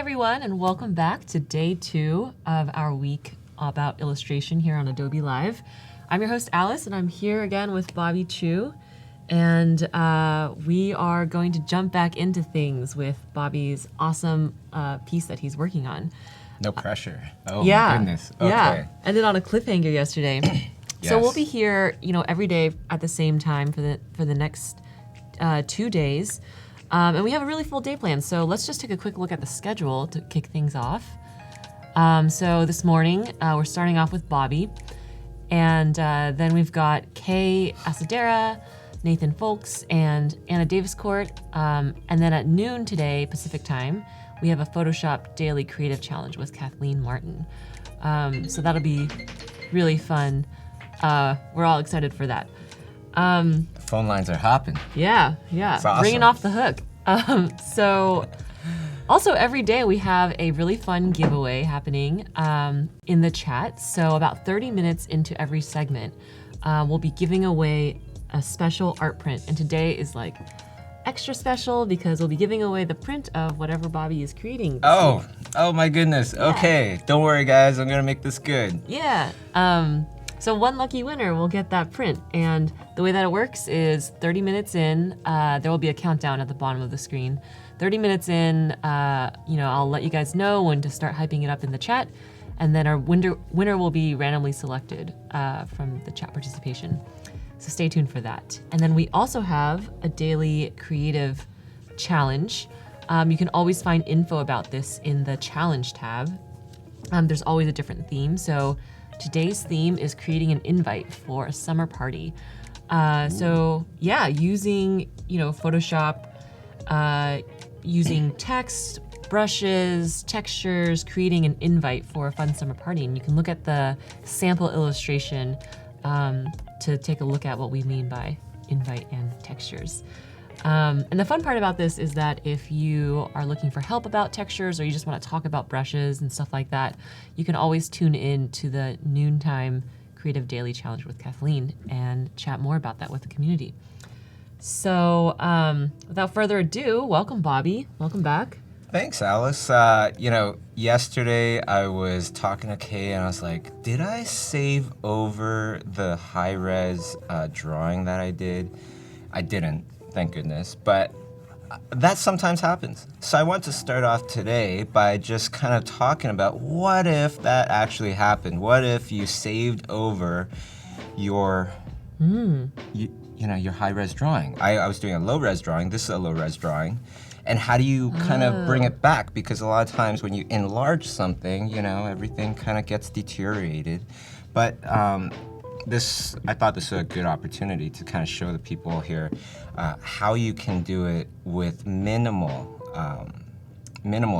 everyone, and welcome back to day 2 of our week about illustration here on Adobe Live. I'm your host, Alice, and I'm here again with Bobby Chiu. And we are going to jump back into things with Bobby's awesome piece that he's working on. No pressure. Oh, Yeah. my goodness. Okay. Yeah. Ended on a cliffhanger yesterday. Yes. So we'll be here, every day at the same time for the next 2 days. And we have a really full day planned, so let's just take a quick look at the schedule to kick things off. So this morning, we're starting off with Bobby, and then we've got Kay Asadera, Nathan Folks, and Anna Daviscourt. And then at noon today, Pacific time, we have a Photoshop Daily Creative Challenge with Kathleen Martin. So that'll be really fun. We're all excited for that. Phone lines are hopping. Yeah. It's awesome. Ringing off the hook. So also every day we have a really fun giveaway happening in the chat. So about 30 minutes into every segment, we'll be giving away a special art print. And today is like extra special because we'll be giving away the print of whatever Bobby is creating. Oh my goodness. Yeah. Okay, don't worry guys, I'm gonna make this good. Yeah. So one lucky winner will get that print, and the way that it works is 30 minutes in, there will be a countdown at the bottom of the screen. 30 minutes in, I'll let you guys know when to start hyping it up in the chat, and then our winner will be randomly selected from the chat participation. So stay tuned for that. And then we also have a daily creative challenge. You can always find info about this in the challenge tab. There's always a different theme, so today's theme is creating an invite for a summer party. So yeah, using Photoshop, using text, brushes, textures, creating an invite for a fun summer party. And you can look at the sample illustration to take a look at what we mean by invite and textures. And the fun part about this is that if you are looking for help about textures or you just want to talk about brushes and stuff like that, you can always tune in to the noontime Creative Daily Challenge with Kathleen and chat more about that with the community. So without further ado, welcome Bobby, welcome back. Thanks, Alice. Yesterday I was talking to Kay and I was like, did I save over the high-res drawing that I did? I didn't. Thank goodness, but that sometimes happens. So I want to start off today by just kind of talking about what if that actually happened? What if you saved over your, your high-res drawing? I was doing a low-res drawing. This is a low-res drawing. And how do you kind of bring it back? Because a lot of times when you enlarge something, everything kind of gets deteriorated. But I thought this was a good opportunity to kind of show the people here how you can do it with minimal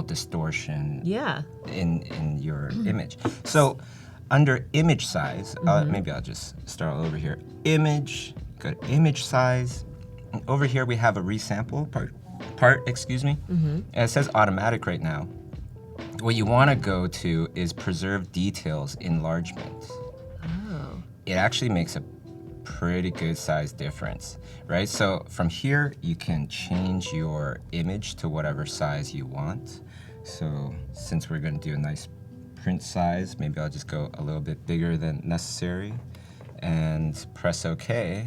distortion in your image. So under image size, maybe I'll just start all over here. Image, go to image size. And over here we have a resample part, and it says automatic right now. What you want to go to is preserve details enlargement. It actually makes a pretty good size difference, right? So from here, you can change your image to whatever size you want. So since we're gonna do a nice print size, maybe I'll just go a little bit bigger than necessary and press OK,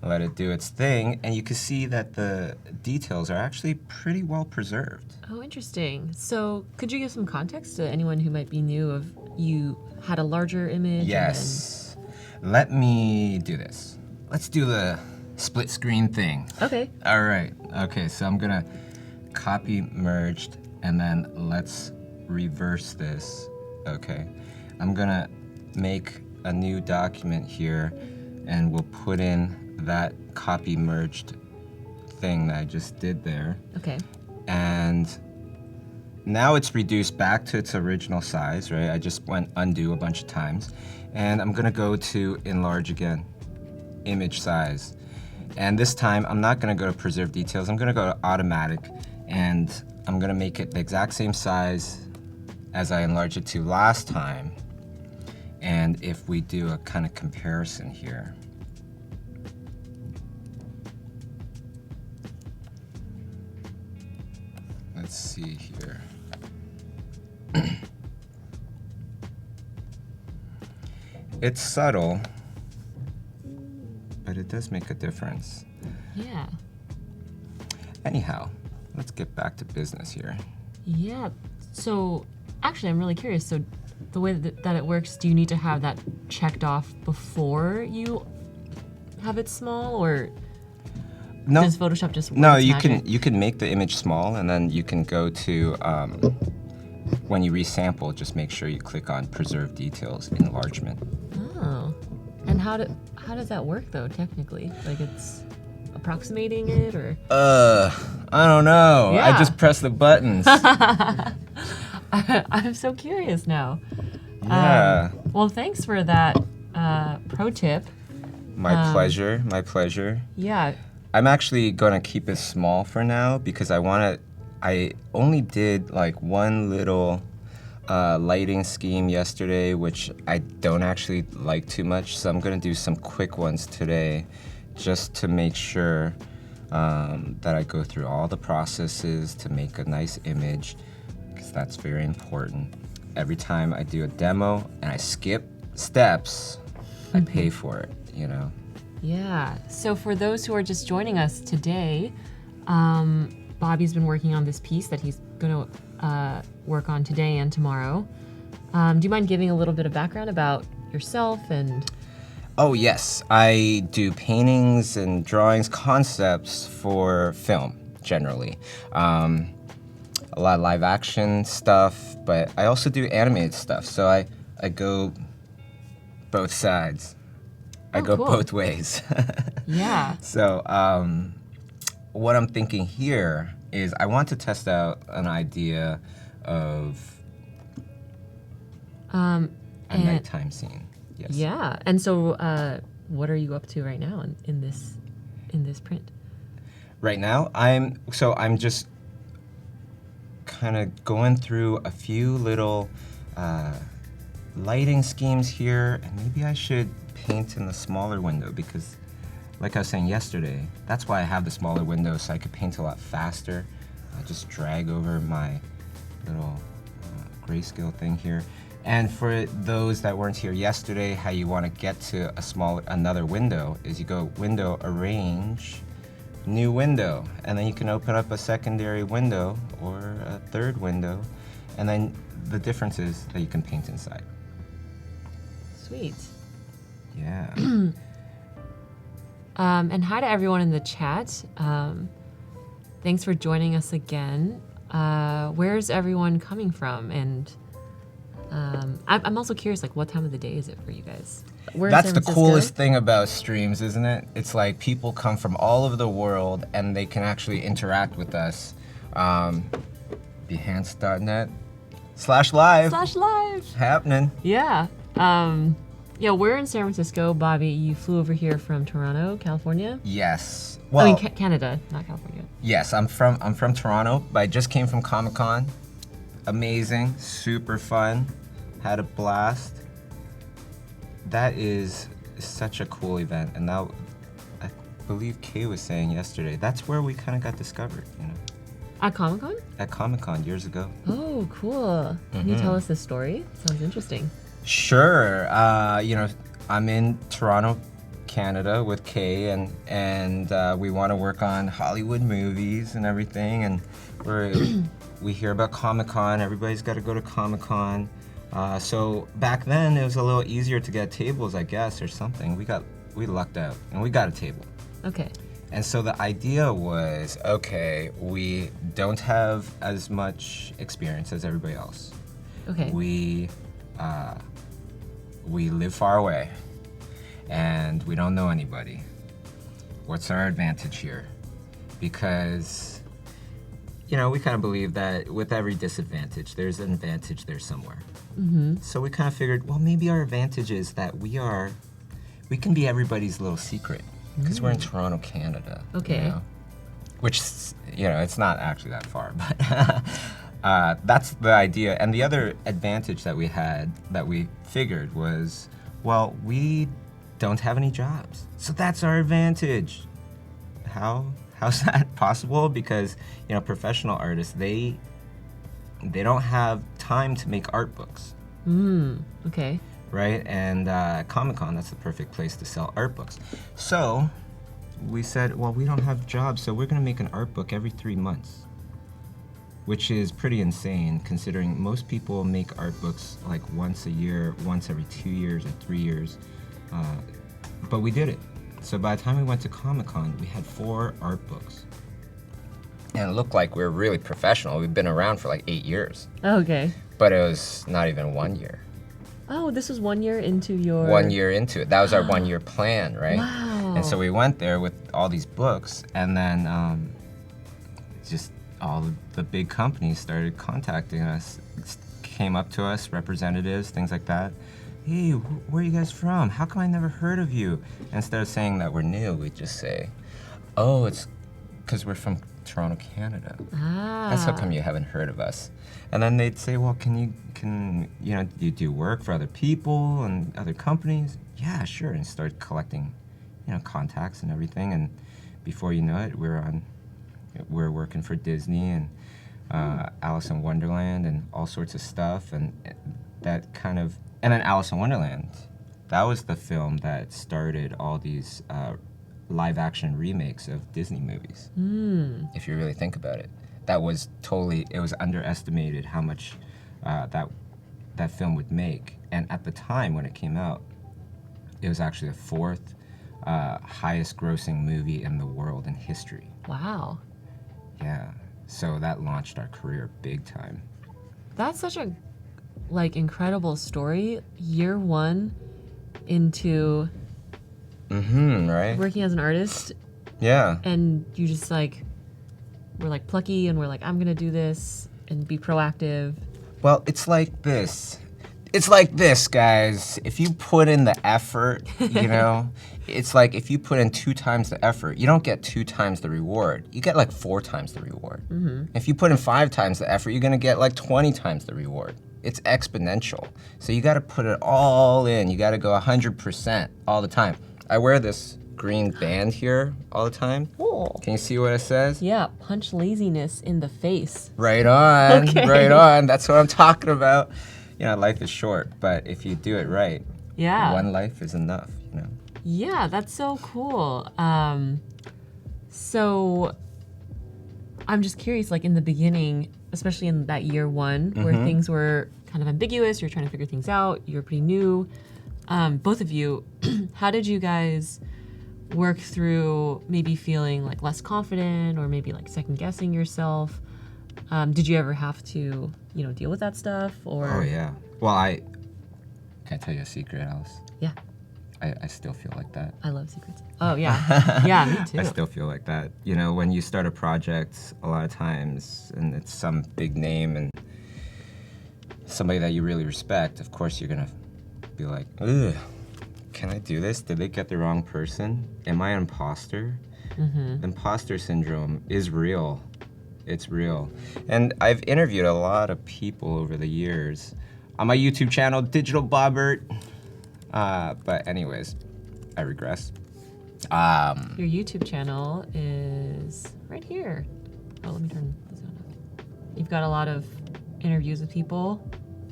let it do its thing, and you can see that the details are actually pretty well preserved. Oh, interesting. So could you give some context to anyone who might be new of you had a larger image? Yes. Let me do this. Let's do the split screen thing. Okay. All right. Okay, so I'm gonna copy merged and then let's reverse this. Okay. I'm gonna make a new document here and we'll put in that copy merged thing that I just did there. Okay. And now it's reduced back to its original size, right? I just went undo a bunch of times. And I'm gonna go to enlarge again, image size. And this time, I'm not gonna go to preserve details, I'm gonna go to automatic, and I'm gonna make it the exact same size as I enlarged it to last time. And if we do a kind of comparison here, let's see here. It's subtle, but it does make a difference. Yeah. Anyhow, let's get back to business here. Yeah. So, actually, I'm really curious. So, the way that it works, do you need to have that checked off before you have it small, or No, does Photoshop just work no, its you magic? can make the image small, and then you can go to when you resample, just make sure you click on Preserve Details Enlargement. Oh. And how does that work though, technically? Like it's approximating it, or? I don't know. I Yeah. just press the buttons. I'm so curious now. Yeah. Well, thanks for that pro tip. My pleasure. My pleasure. Yeah. I'm actually gonna keep it small for now because I only did like one little lighting scheme yesterday, which I don't actually like too much. So I'm gonna do some quick ones today, just to make sure that I go through all the processes to make a nice image, because that's very important. Every time I do a demo and I skip steps, I pay for it, you know? Yeah. So for those who are just joining us today, Bobby's been working on this piece that he's going to work on today and tomorrow. Do you mind giving a little bit of background about yourself and? Oh yes, I do paintings and drawings, concepts for film, generally. A lot of live action stuff, but I also do animated stuff, so I go both sides. I go cool. both ways. Yeah. So what I'm thinking here is I want to test out an idea of a and- nighttime scene. Yes. Yeah. And so, what are you up to right now in this print? Right now, I'm just kind of going through a few little lighting schemes here, and maybe I should paint in the smaller window because, like I was saying yesterday, that's why I have the smaller window, so I could paint a lot faster. I just drag over my little grayscale thing here. And for those that weren't here yesterday, how you want to get to another window is you go Window, Arrange, New Window, and then you can open up a secondary window or a third window, and then the difference is that you can paint inside. Sweet. Yeah. And hi to everyone in the chat. Thanks for joining us again. Where's everyone coming from? And I'm also curious, like, what time of the day is it for you guys? We're in That's San the Francisco. coolest thing about streams, isn't it? It's like people come from all over the world and they can actually interact with us. Behance.net/live. /live. Happening. Yeah. Yeah, we're in San Francisco. Bobby, you flew over here from Toronto, California. Yes. I Well, mean, Canada, not California. yes, I'm from Toronto, but I just came from Comic-Con. Amazing, super fun, had a blast. That is such a cool event, and now I believe Kay was saying yesterday, that's where we kind of got discovered, you know, At Comic-Con? at Comic-Con years ago. Oh, cool. Can you tell us this story? Sounds interesting. Sure. You know, I'm in Toronto, Canada with Kay, and we want to work on Hollywood movies and everything, and we hear about Comic-Con. Everybody's got to go to Comic-Con. So back then it was a little easier to get tables, I guess, or something. We lucked out and we got a table. Okay. And so the idea was, okay, we don't have as much experience as everybody else. Okay. We live far away and we don't know anybody. What's our advantage here? Because, you know, we kind of believe that with every disadvantage, there's an advantage there somewhere. Mm-hmm. So we kind of figured, well, maybe our advantage is that we can be everybody's little secret because we're in Toronto, Canada. Okay. You know? Which, you know, it's not actually that far, but that's the idea. And the other advantage that we had, that we figured was, well, we don't have any jobs. So that's our advantage. How's that possible? Because, you know, professional artists, they don't have time to make art books. Okay. right? And Comic-Con, that's the perfect place to sell art books. So we said, well, we don't have jobs, so we're gonna make an art book every 3 months, which is pretty insane considering most people make art books like once a year, once every 2 years or 3 years. But we did it. So by the time we went to Comic-Con, we had 4 art books. And it looked like we were really professional. We've been around for like 8 years. Okay. But it was not even 1 year. Oh, this was 1 year into your... 1 year into it. That was our 1 year plan, right? Wow. And so we went there with all these books, and then just all the big companies started contacting us, came up to us, representatives, things like that. Hey, where are you guys from? How come I never heard of you? And instead of saying that we're new, we just say, oh, it's because we're from Toronto, Canada. Ah. That's how come you haven't heard of us. And then they'd say, well, can you do work for other people and other companies? Yeah, sure. And start collecting, contacts and everything. And before you know it, we're working for Disney and Alice in Wonderland and all sorts of stuff. And that kind of, and then Alice in Wonderland, that was the film that started all these live action remakes of Disney movies. If you really think about it. It was underestimated how much that film would make. And at the time when it came out, it was actually the 4th highest grossing movie in the world in history. Wow. Yeah. So that launched our career big time. That's such a incredible story. Year 1 into right? working as an artist. Yeah. And you just we're plucky and we're I'm gonna do this and be proactive. Well, it's like this. It's like this, guys. If you put in the effort, it's like if you put in 2 times the effort, you don't get 2 times the reward. You get 4 times the reward. If you put in 5 times the effort, you're gonna get 20 times the reward. It's exponential. So you gotta put it all in. You gotta go 100% all the time. I wear this green band here all the time. Cool. Can you see what it says? Yeah, punch laziness in the face. Right on, Okay. right on. That's what I'm talking about. Life is short, but if you do it right, Yeah. one life is enough, Yeah, that's so cool. So I'm just curious, in the beginning, especially in that year 1, where things were kind of ambiguous, you're trying to figure things out, you're pretty new. Both of you, how did you guys work through maybe feeling less confident or maybe second guessing yourself? Did you ever have to, deal with that stuff or? Oh yeah. Well, can I tell you a secret, Alice? Yeah. I still feel like that. I love secrets. Oh yeah. Yeah, me too. I still feel like that. When you start a project, a lot of times, and it's some big name and somebody that you really respect, of course you're gonna be like, ugh, can I do this? Did they get the wrong person? Am I an imposter? Imposter syndrome is real. It's real. And I've interviewed a lot of people over the years on my YouTube channel, Digital Bobbert. But anyways, I regress. Your YouTube channel is right here. Oh, let me turn this on. You've got a lot of interviews with people.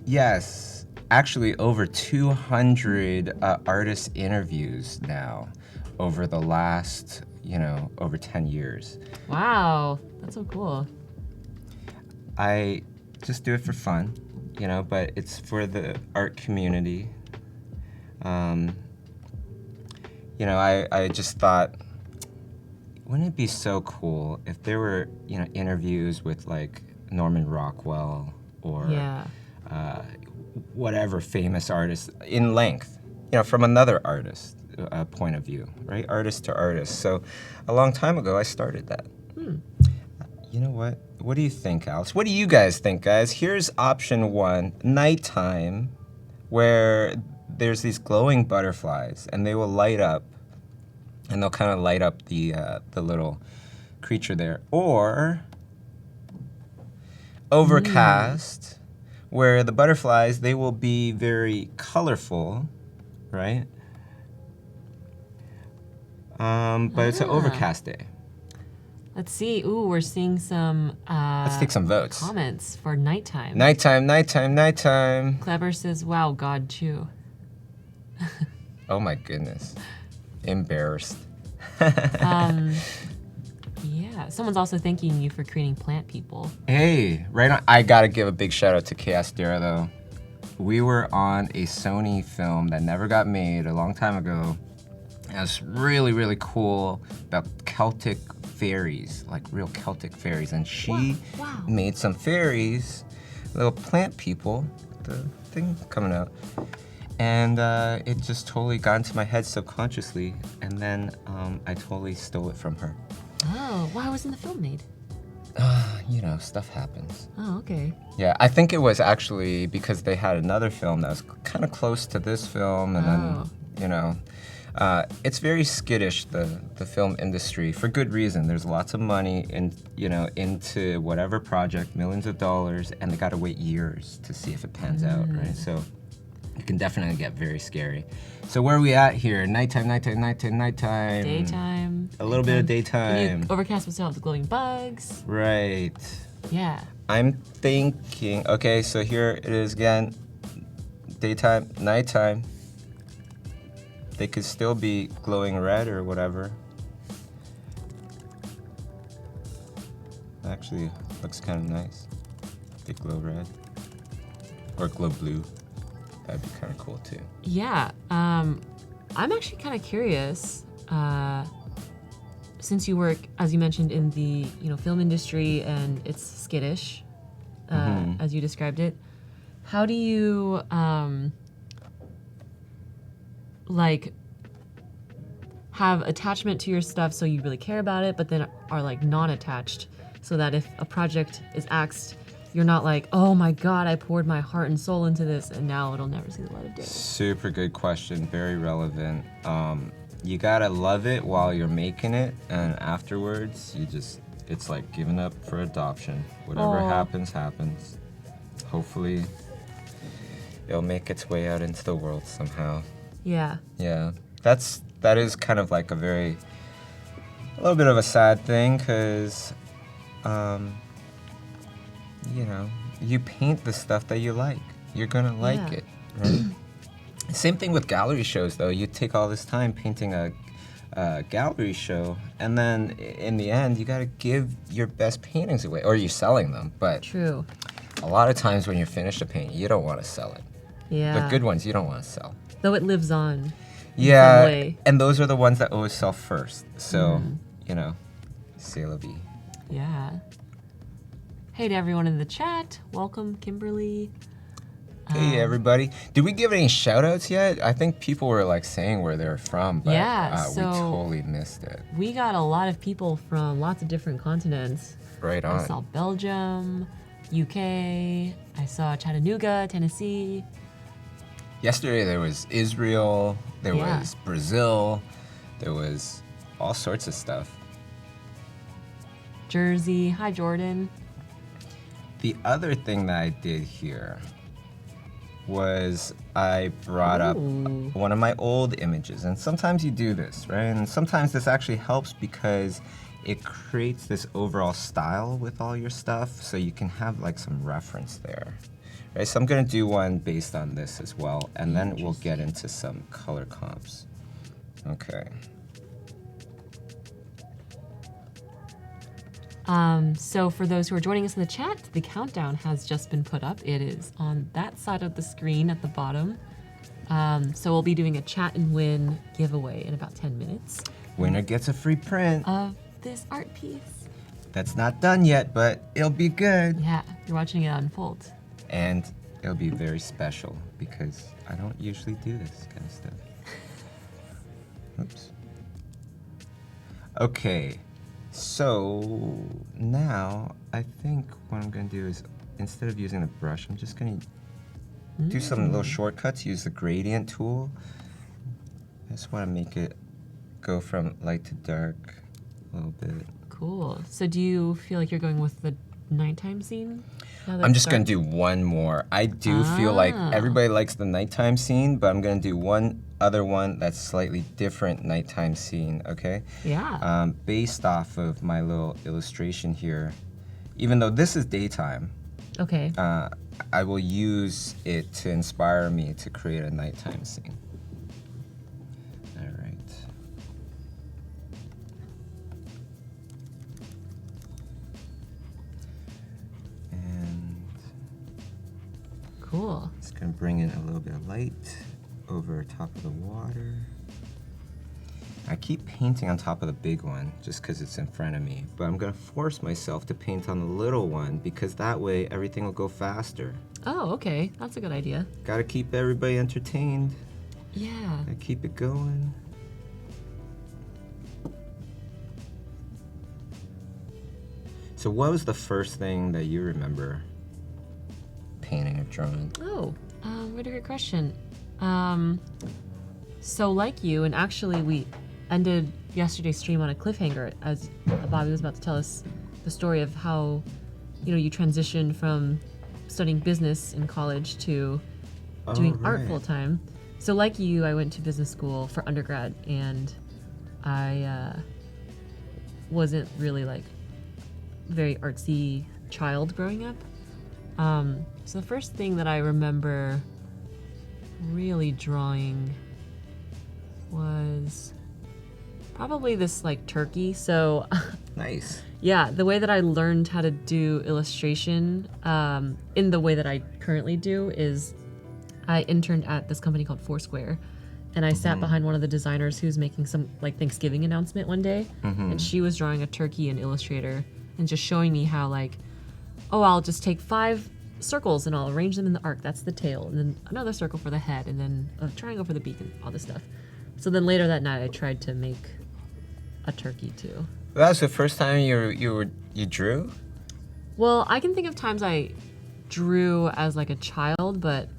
Yes, actually over 200 artist interviews now over the last, over 10 years. Wow, that's so cool. I just do it for fun, but it's for the art community. I just thought, wouldn't it be so cool if there were, interviews with Norman Rockwell or Yeah. Whatever famous artist in length, from another artist point of view, right? Artist to artist. So a long time ago, I started that. You know what? What do you think, Alex? What do you guys think, guys? Here's option 1, nighttime, where there's these glowing butterflies, and they will light up, and they'll kind of light up the little creature there. Or overcast, where the butterflies, they will be very colorful, right? But it's an overcast day. Let's see. Ooh, we're seeing some Let's take some votes. comments for nighttime. Nighttime, nighttime, nighttime. Clever says, wow, God, Chiu. Oh my goodness. Embarrassed. Yeah, someone's also thanking you for creating plant people. Hey, right on. I gotta give a big shout out to Chaos Dara though. We were on a Sony film that never got made a long time ago. And it's really, really cool about Celtic fairies, like real Celtic fairies. And she Wow. made some fairies, little plant people, the thing coming out. And it just totally got into my head subconsciously. And then I totally stole it from her. Oh, why wasn't the film made? You know, stuff happens. Oh, okay. Yeah, I think it was actually because they had another film that was kind of close to this film, and then, you know, it's very skittish, the film industry, for good reason. There's lots of money into whatever project, millions of dollars, and they gotta wait years to see if it pans out, right? So it can definitely get very scary. So where are we at here? Nighttime. Daytime. A little bit of Can daytime. you overcast with the glowing bugs? Right. Yeah. I'm thinking, okay, so here it is again. Daytime, nighttime. They could still be glowing red or whatever. Actually, looks kind of nice. They glow red. Or glow blue. That'd be kind of cool too. Yeah. I'm actually kind of curious. Since you work, as you mentioned, in the film industry and it's skittish, as you described it, how do you like have attachment to your stuff so you really care about it, but then are like non-attached, so that if a project is axed, you're not like, oh my god, I poured my heart and soul into this and now it'll never see the light of day. Super good question, very relevant. You gotta love it while you're making it, and afterwards, it's like giving up for adoption. Whatever happens, happens. Hopefully, it'll make its way out into the world somehow. Yeah. Yeah, that is kind of like a little bit of a sad thing, because, you paint the stuff that you like. You're gonna like it, right? Same thing with gallery shows, though. You take all this time painting a gallery show, and then in the end, you gotta give your best paintings away, or you're selling them. But True. a lot of times when you finish a painting, you don't want to sell it. Yeah. The good ones you don't want to sell. Though it lives on. Yeah, some way. and those are the ones that always sell first. So, c'est la vie. Yeah. Hey to everyone in the chat. Welcome, Kimberly. Hey everybody. Did we give any shout outs yet? I think people were like saying where they're from, but we totally missed it. We got a lot of people from lots of different continents. Right on. I saw Belgium, UK, I saw Chattanooga, Tennessee. Yesterday there was Israel, there was Brazil, there was all sorts of stuff. Jersey. Hi, Jordan. The other thing that I did here was I brought up one of my old images. And sometimes you do this, right? And sometimes this actually helps because it creates this overall style with all your stuff, so you can have like some reference there. Right, so I'm gonna do one based on this as well, and then we'll get into some color comps. Okay. So for those who are joining us in the chat, the countdown has just been put up. It is on that side of the screen at the bottom. So we'll be doing a chat and win giveaway in about 10 minutes. Winner gets a free print. Of this art piece. That's not done yet, but it'll be good. Yeah, you're watching it unfold. And it'll be very special because I don't usually do this kind of stuff. Oops. Okay, so now I think what I'm gonna do is, instead of using the brush, I'm just gonna do some little shortcuts, use the gradient tool. I just wanna make it go from light to dark a little bit. Cool. So do you feel like you're going with the nighttime scene? I'm just gonna do one more. I do feel like everybody likes the nighttime scene, but I'm gonna do one other one that's slightly different nighttime scene, okay? Yeah. Based off of my little illustration here, even though this is daytime, Okay. I will use it to inspire me to create a nighttime scene. Cool. Just gonna bring in a little bit of light over top of the water. I keep painting on top of the big one just because it's in front of me, but I'm gonna force myself to paint on the little one because that way everything will go faster. Oh, okay. That's a good idea. Gotta keep everybody entertained. Yeah. Gotta keep it going. So what was the first thing that you remember painting or drawing? Oh, what a great question. So like you, and actually we ended yesterday's stream on a cliffhanger as Bobby was about to tell us the story of how, you transitioned from studying business in college to doing art full time. So like you, I went to business school for undergrad, and I wasn't really like very artsy child growing up. So the first thing that I remember really drawing was probably this like turkey. So Nice. yeah, the way that I learned how to do illustration in the way that I currently do is I interned at this company called Foursquare, and I sat behind one of the designers who was making some like Thanksgiving announcement one day, and she was drawing a turkey in Illustrator and just showing me how like, oh, I'll just take 5 circles and I'll arrange them in the arc. That's the tail, and then another circle for the head, and then a triangle for the beak, and all this stuff. So then later that night, I tried to make a turkey too. That was the first time you drew? Well, I can think of times I drew as like a child, but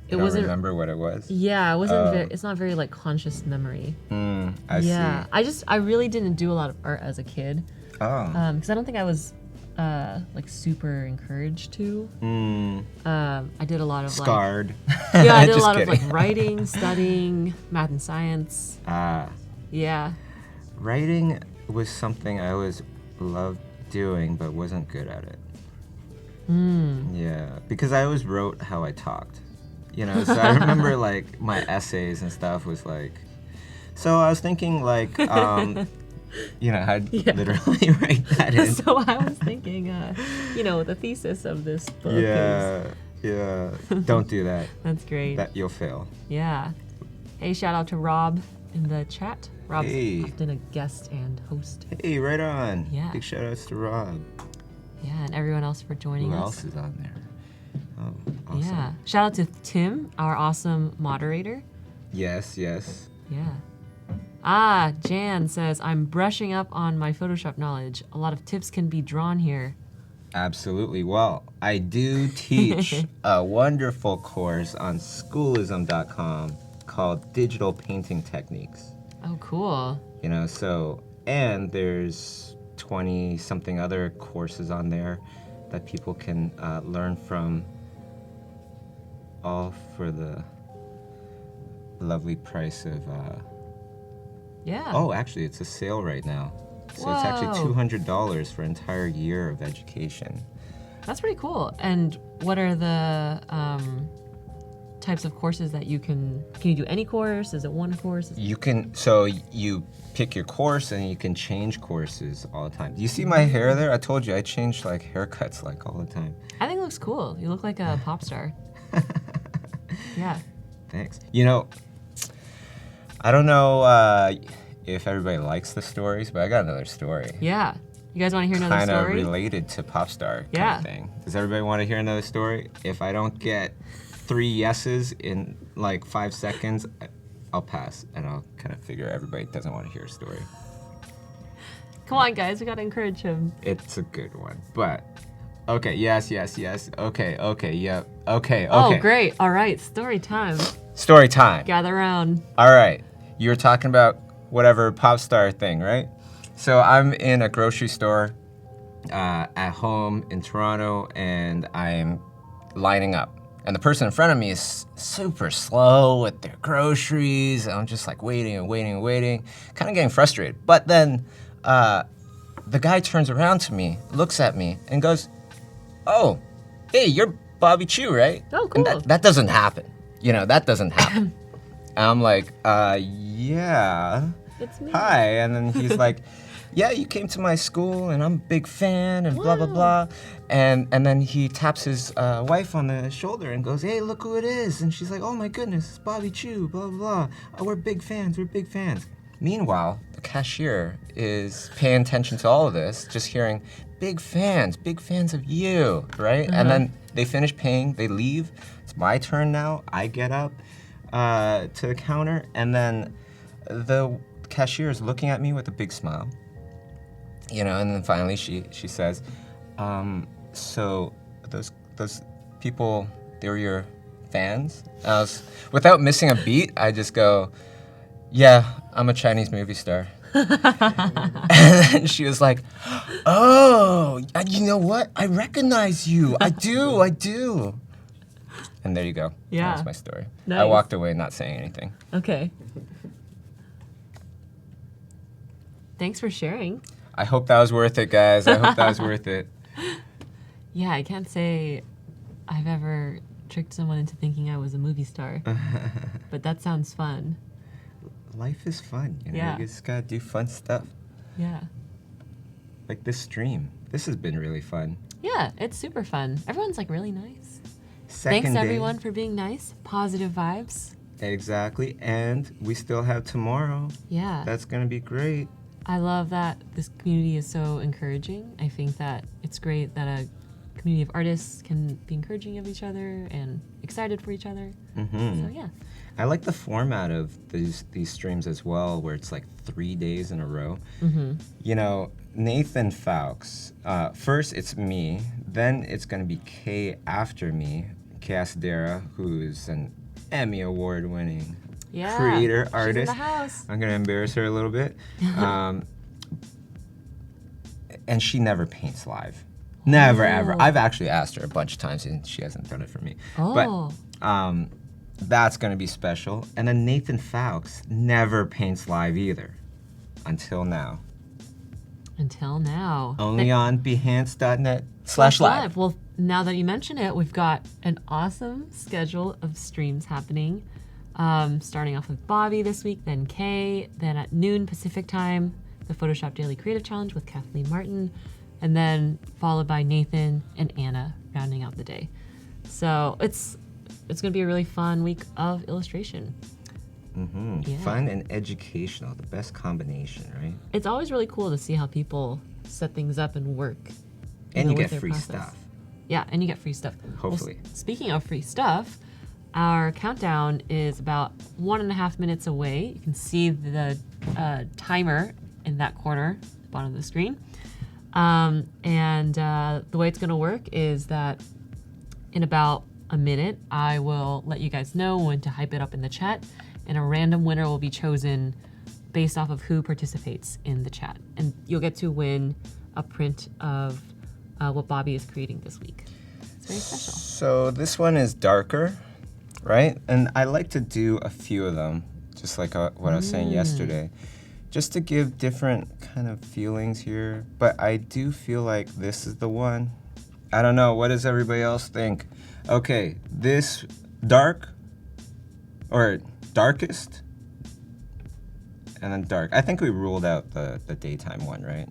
it don't wasn't. Remember what it was? Yeah, it wasn't. It's not very like conscious memory. I see. I really didn't do a lot of art as a kid. Oh. Because I don't think I was like super encouraged to. I did a lot of Scarred. like. Yeah, I did a Just lot kidding. of like writing, studying, math and science. Yeah. Writing was something I always loved doing, but wasn't good at it. Yeah, because I always wrote how I talked. So I remember like my essays and stuff was like. So I was thinking like. I'd literally write that in. So I was thinking, the thesis of this book is... Yeah. Don't do that. That's great. That you'll fail. Yeah. Hey, shout out to Rob in the chat. Rob's Hey. often a guest and host. Hey, right on. Yeah. Big shout outs to Rob. Yeah, and everyone else for joining Who us. else is on there? Oh, awesome. Yeah. Shout out to Tim, our awesome moderator. Yes. Yeah. Jan says, I'm brushing up on my Photoshop knowledge. A lot of tips can be drawn here. Absolutely. Well, I do teach a wonderful course on schoolism.com called Digital Painting Techniques. Oh, cool. And there's 20-something other courses on there that people can learn from, all for the lovely price of... Yeah. Oh, actually, it's a sale right now. So it's actually $200 for an entire year of education. That's pretty cool. And what are the types of courses that you can you do any course? Is it one course? You pick your course and you can change courses all the time. Do you see my hair there? I told you I change like haircuts like all the time. I think it looks cool. You look like a pop star. Yeah. Thanks. I don't know if everybody likes the stories, but I got another story. Yeah. You guys want to hear another Kind of story? related to pop star kind of thing. Does everybody want to hear another story? If I don't get 3 yeses in like 5 seconds, I'll pass, and I'll kind of figure everybody doesn't want to hear a story. Come on, guys. We got to encourage him. It's a good one, but... Okay, yes. Okay, yep. Okay. Oh, great. All right. Story time. Story time. Gather around. All right. You were talking about whatever pop star thing, right? So I'm in a grocery store at home in Toronto, and I'm lining up. And the person in front of me is super slow with their groceries. And I'm just like waiting, kind of getting frustrated. But then the guy turns around to me, looks at me, and goes, "Oh, hey, you're Bobby Chiu, right?" Oh, cool. And that doesn't happen. That doesn't happen. And I'm like, yeah. It's me. Hi. And then he's like, yeah, you came to my school and I'm a big fan and blah, blah, Wow. blah. And then he taps his wife on the shoulder and goes, hey, look who it is. And she's like, oh my goodness, it's Bobby Chiu, blah, blah, blah. Oh, we're big fans, we're big fans. Meanwhile, the cashier is paying attention to all of this, just hearing, big fans of you, right? And then they finish paying, they leave. It's my turn now. I get up to the counter, and then the cashier is looking at me with a big smile. You know, and then finally she says, so those people, they were your fans? Without missing a beat, I just go, yeah, I'm a Chinese movie star. And she was like, oh, you know what? I recognize you. I do. And there you go. Yeah. That's my story. I Nice. walked away not saying anything. Okay. Thanks for sharing. I hope that was worth it, guys. I hope that was worth it. Yeah, I can't say I've ever tricked someone into thinking I was a movie star, but that sounds fun. Life is fun, you know? Yeah. You just gotta do fun stuff. Yeah. Like this stream. This has been really fun. Yeah, it's super fun. Everyone's like really nice. Second Thanks day. everyone for being nice. Positive vibes. Exactly. And we still have tomorrow. Yeah. That's gonna be great. I love that this community is so encouraging. I think that it's great that a community of artists can be encouraging of each other and excited for each other. Mm-hmm. So yeah. I like the format of these streams as well, where it's like 3 days in a row. Mm-hmm. You know, Nathan Fowkes. First, it's me. Then it's gonna be Kay after me, Kay Asadera, who's an Emmy Award-winning Yeah. creator, She's artist. in the house. I'm gonna embarrass her a little bit. And she never paints live. Never, ever. Oh. I've actually asked her a bunch of times and she hasn't done it for me. Oh. But that's gonna be special. And then Nathan Fowkes never paints live either. Until now. Until now. Only on behance.net/live. Well, now that you mention it, we've got an awesome schedule of streams happening. Starting off with Bobby this week, then Kay, then at noon Pacific time, the Photoshop Daily Creative Challenge with Kathleen Martin, and then followed by Nathan and Anna rounding out the day. So it's gonna be a really fun week of illustration. Mm-hmm. Yeah. Fun and educational, the best combination, right? It's always really cool to see how people set things up and work. And you with get their free process. stuff. Yeah, and you get free stuff. Hopefully. Well, speaking of free stuff, our countdown is about 1.5 minutes away. You can see the timer in that corner, at the bottom of the screen. The way it's going to work is that in about a minute, I will let you guys know when to hype it up in the chat, and a random winner will be chosen based off of who participates in the chat. And you'll get to win a print of what Bobby is creating this week. It's very special. So this one is darker, right? And I like to do a few of them, just like what I was saying yesterday, just to give different kind of feelings here. But I do feel like this is the one. I don't know. What does everybody else think? Okay, this dark or darkest and then dark. I think we ruled out the daytime one, right?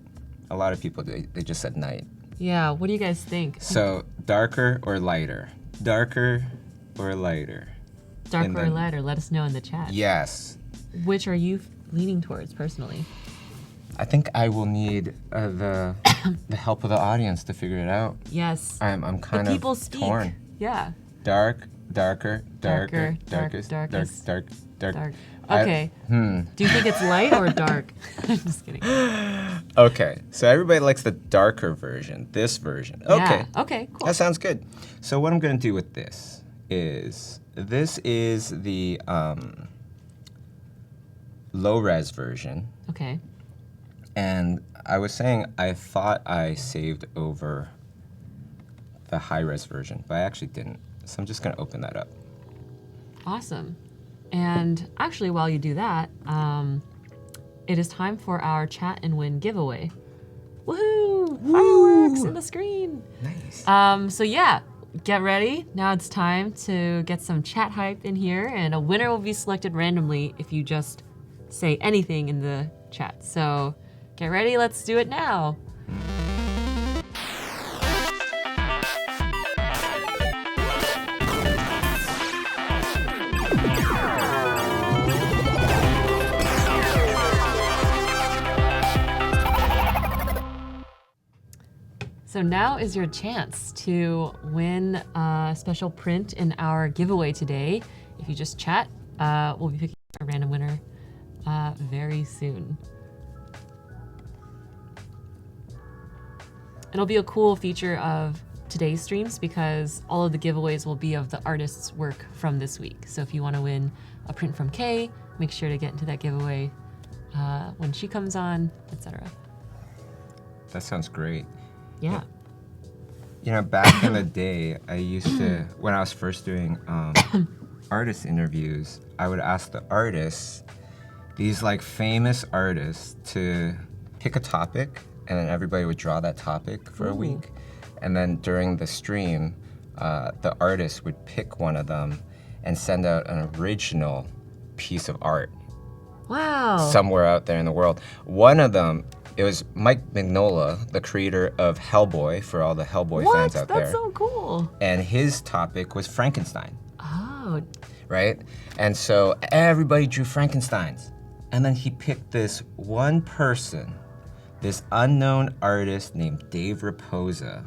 A lot of people, they just said night. Yeah, what do you guys think? So darker or lighter? Darker or lighter? Darker and or then- lighter? Let us know in the chat. Yes. Which are you leaning towards personally? I think I will need the help of the audience to figure it out. Yes. I'm The kind people of speak. torn. Yeah. Dark, darker, Darker, darkest, darkest, dark. Dark. Okay. Do you think it's light or dark? I'm just kidding. Okay, so everybody likes the darker version, this version. Okay, Yeah. Okay, cool. that sounds good. So what I'm gonna do with this is the low-res version. Okay. And I was saying I thought I saved over the high-res version, but I actually didn't. So I'm just gonna open that up. Awesome. And actually, while you do that, it is time for our chat and win giveaway. Woohoo! Fireworks in the screen. Nice. So yeah, get ready. Now it's time to get some chat hype in here, and a winner will be selected randomly if you just say anything in the chat. So Get ready, let's do it now. So now is your chance to win a special print in our giveaway today. If you just chat, we'll be picking a random winner very soon. It'll be a cool feature of today's streams because all of the giveaways will be of the artist's work from this week. So if you want to win a print from Kay, make sure to get into that giveaway when she comes on, etc. That sounds great. Yeah. You know, back in the day, I used to, when I was first doing artist interviews, I would ask the artists, these like famous artists, to pick a topic, and then everybody would draw that topic for a week. And then during the stream, the artist would pick one of them and send out an original piece of art. Wow. Somewhere out there in the world. One of them, it was Mike Mignola, the creator of Hellboy, for all the Hellboy fans out there. That's so cool. And his topic was Frankenstein. Oh. Right? And so everybody drew Frankensteins. And then he picked this one person, this unknown artist named Dave Raposa,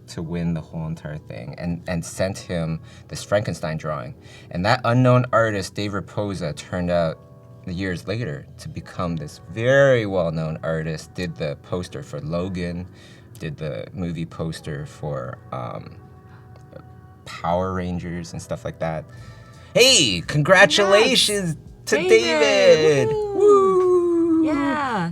to win the whole entire thing, and sent him this Frankenstein drawing. And that unknown artist, Dave Raposa, turned out years later to become this very well-known artist, did the poster for Logan, did the movie poster for Power Rangers and stuff like that. Hey, congratulations to David! Woo! Yeah,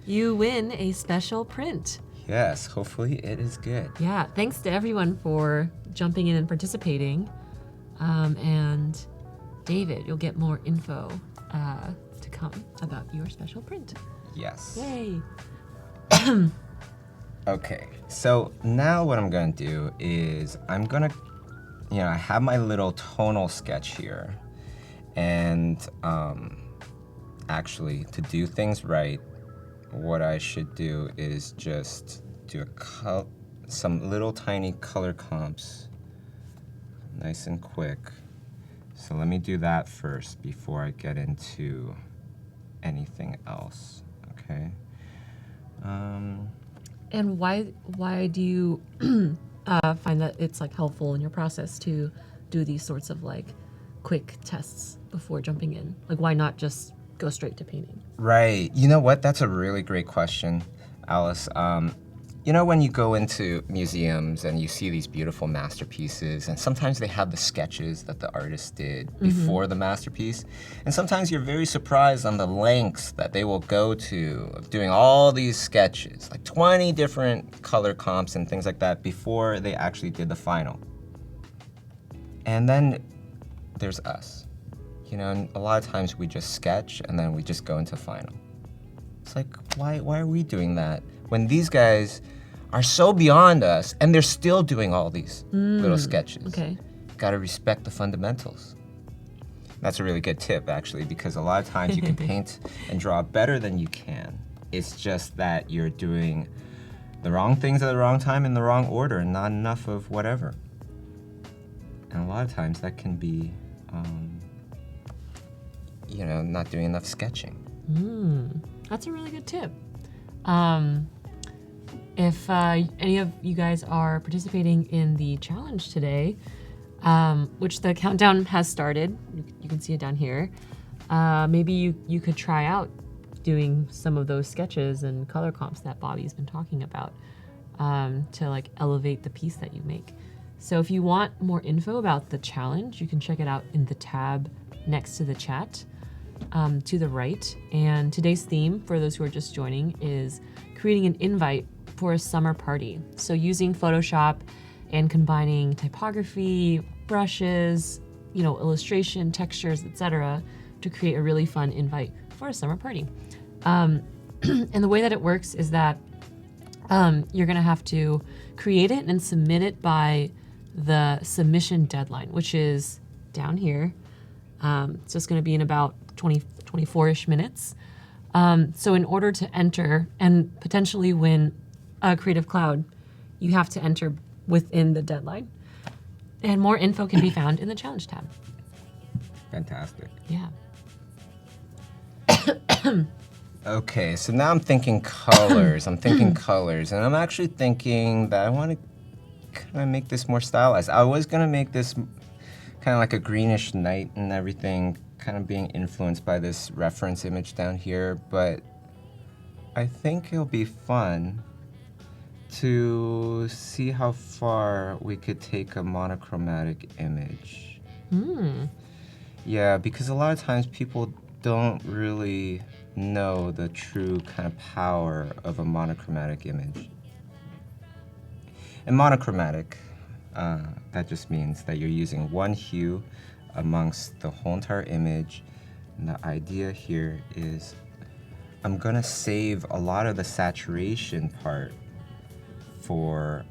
you win a special print. Yes, hopefully it is good. Yeah, thanks to everyone for jumping in and participating. And David, you'll get more info to come about your special print. Yes. Yay. Okay, so now what I'm gonna do is I'm gonna, I have my little tonal sketch here, and actually to do things right, what I should do is just do some little tiny color comps, nice and quick. So let me do that first before I get into anything else, okay? And why do you find that it's like helpful in your process to do these sorts of like quick tests before jumping in? Like, why not just go straight to painting? Right. You know what? That's a really great question, Alice. When you go into museums and you see these beautiful masterpieces, and sometimes they have the sketches that the artist did before the masterpiece, and sometimes you're very surprised on the lengths that they will go to of doing all these sketches, like 20 different color comps and things like that before they actually did the final. And then there's us. And a lot of times we just sketch and then we just go into final. It's like, why are we doing that when these guys are so beyond us and they're still doing all these little sketches? Okay. Gotta respect the fundamentals. That's a really good tip, actually, because a lot of times you can paint and draw better than you can. It's just that you're doing the wrong things at the wrong time in the wrong order and not enough of whatever. And a lot of times that can be not doing enough sketching. That's a really good tip. If any of you guys are participating in the challenge today, which the countdown has started, you can see it down here, maybe you could try out doing some of those sketches and color comps that Bobby's been talking about to like elevate the piece that you make. So if you want more info about the challenge, you can check it out in the tab next to the chat. To the right. And today's theme, for those who are just joining, is creating an invite for a summer party. So using Photoshop and combining typography, brushes, illustration, textures, etc., to create a really fun invite for a summer party. And the way that it works is that you're gonna have to create it and submit it by the submission deadline, which is down here. So it's gonna be in about 24-ish minutes. So in order to enter and potentially win a Creative Cloud, you have to enter within the deadline. And more info can be found in the challenge tab. Fantastic. Yeah. Okay, so now I'm thinking colors. I'm thinking colors, and I'm actually thinking that I want to kind of make this more stylized. I was gonna make this kind of like a greenish night and everything, kind of being influenced by this reference image down here, but I think it'll be fun to see how far we could take a monochromatic image. Yeah, because a lot of times people don't really know the true kind of power of a monochromatic image. And monochromatic, that just means that you're using one hue amongst the whole entire image. And the idea here is I'm gonna save a lot of the saturation part for